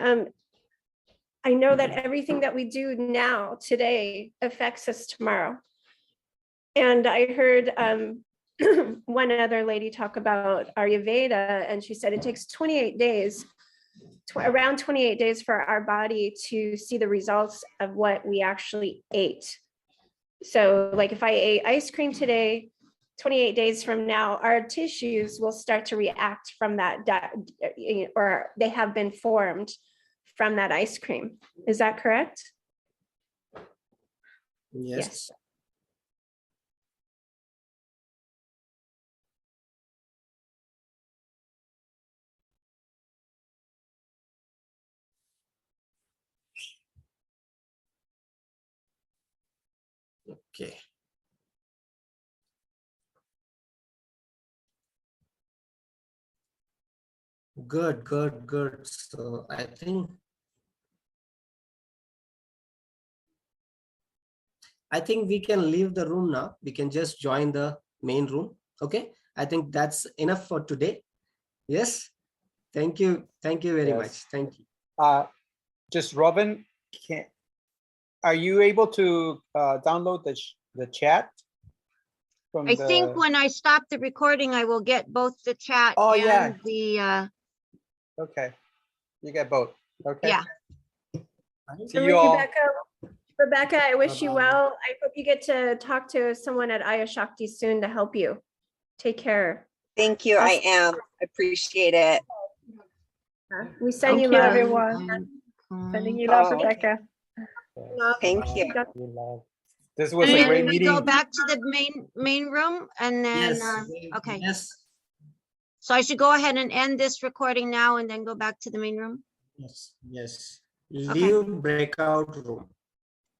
I know that everything that we do now today affects us tomorrow. And I heard one other lady talk about Ayurveda, and she said it takes 28 days, around 28 days for our body to see the results of what we actually ate. So like if I ate ice cream today, 28 days from now, our tissues will start to react from that, or they have been formed from that ice cream. Is that correct? Yes. Okay. Good, good, good. So I think we can leave the room now. We can just join the main room. Okay. I think that's enough for today. Yes. Thank you. Thank you very much. Thank you. Just Robin, are you able to download the chat? I think when I stop the recording, I will get both the chat and the Okay, you get both. Okay. yeah. See you all. Rebecca, I wish you well. I hope you get to talk to someone at Ayashakti soon to help you. Take care. Thank you. I am. I appreciate it. We send Thank you you, love. everyone. Sending you love, Oh, Rebecca. Thank you. This was And a then great we go meeting. back to the main room and then Yes. okay. Yes. So I should go ahead and end this recording now and then go back to the main room. Yes. Yes. Okay. Leave breakout room.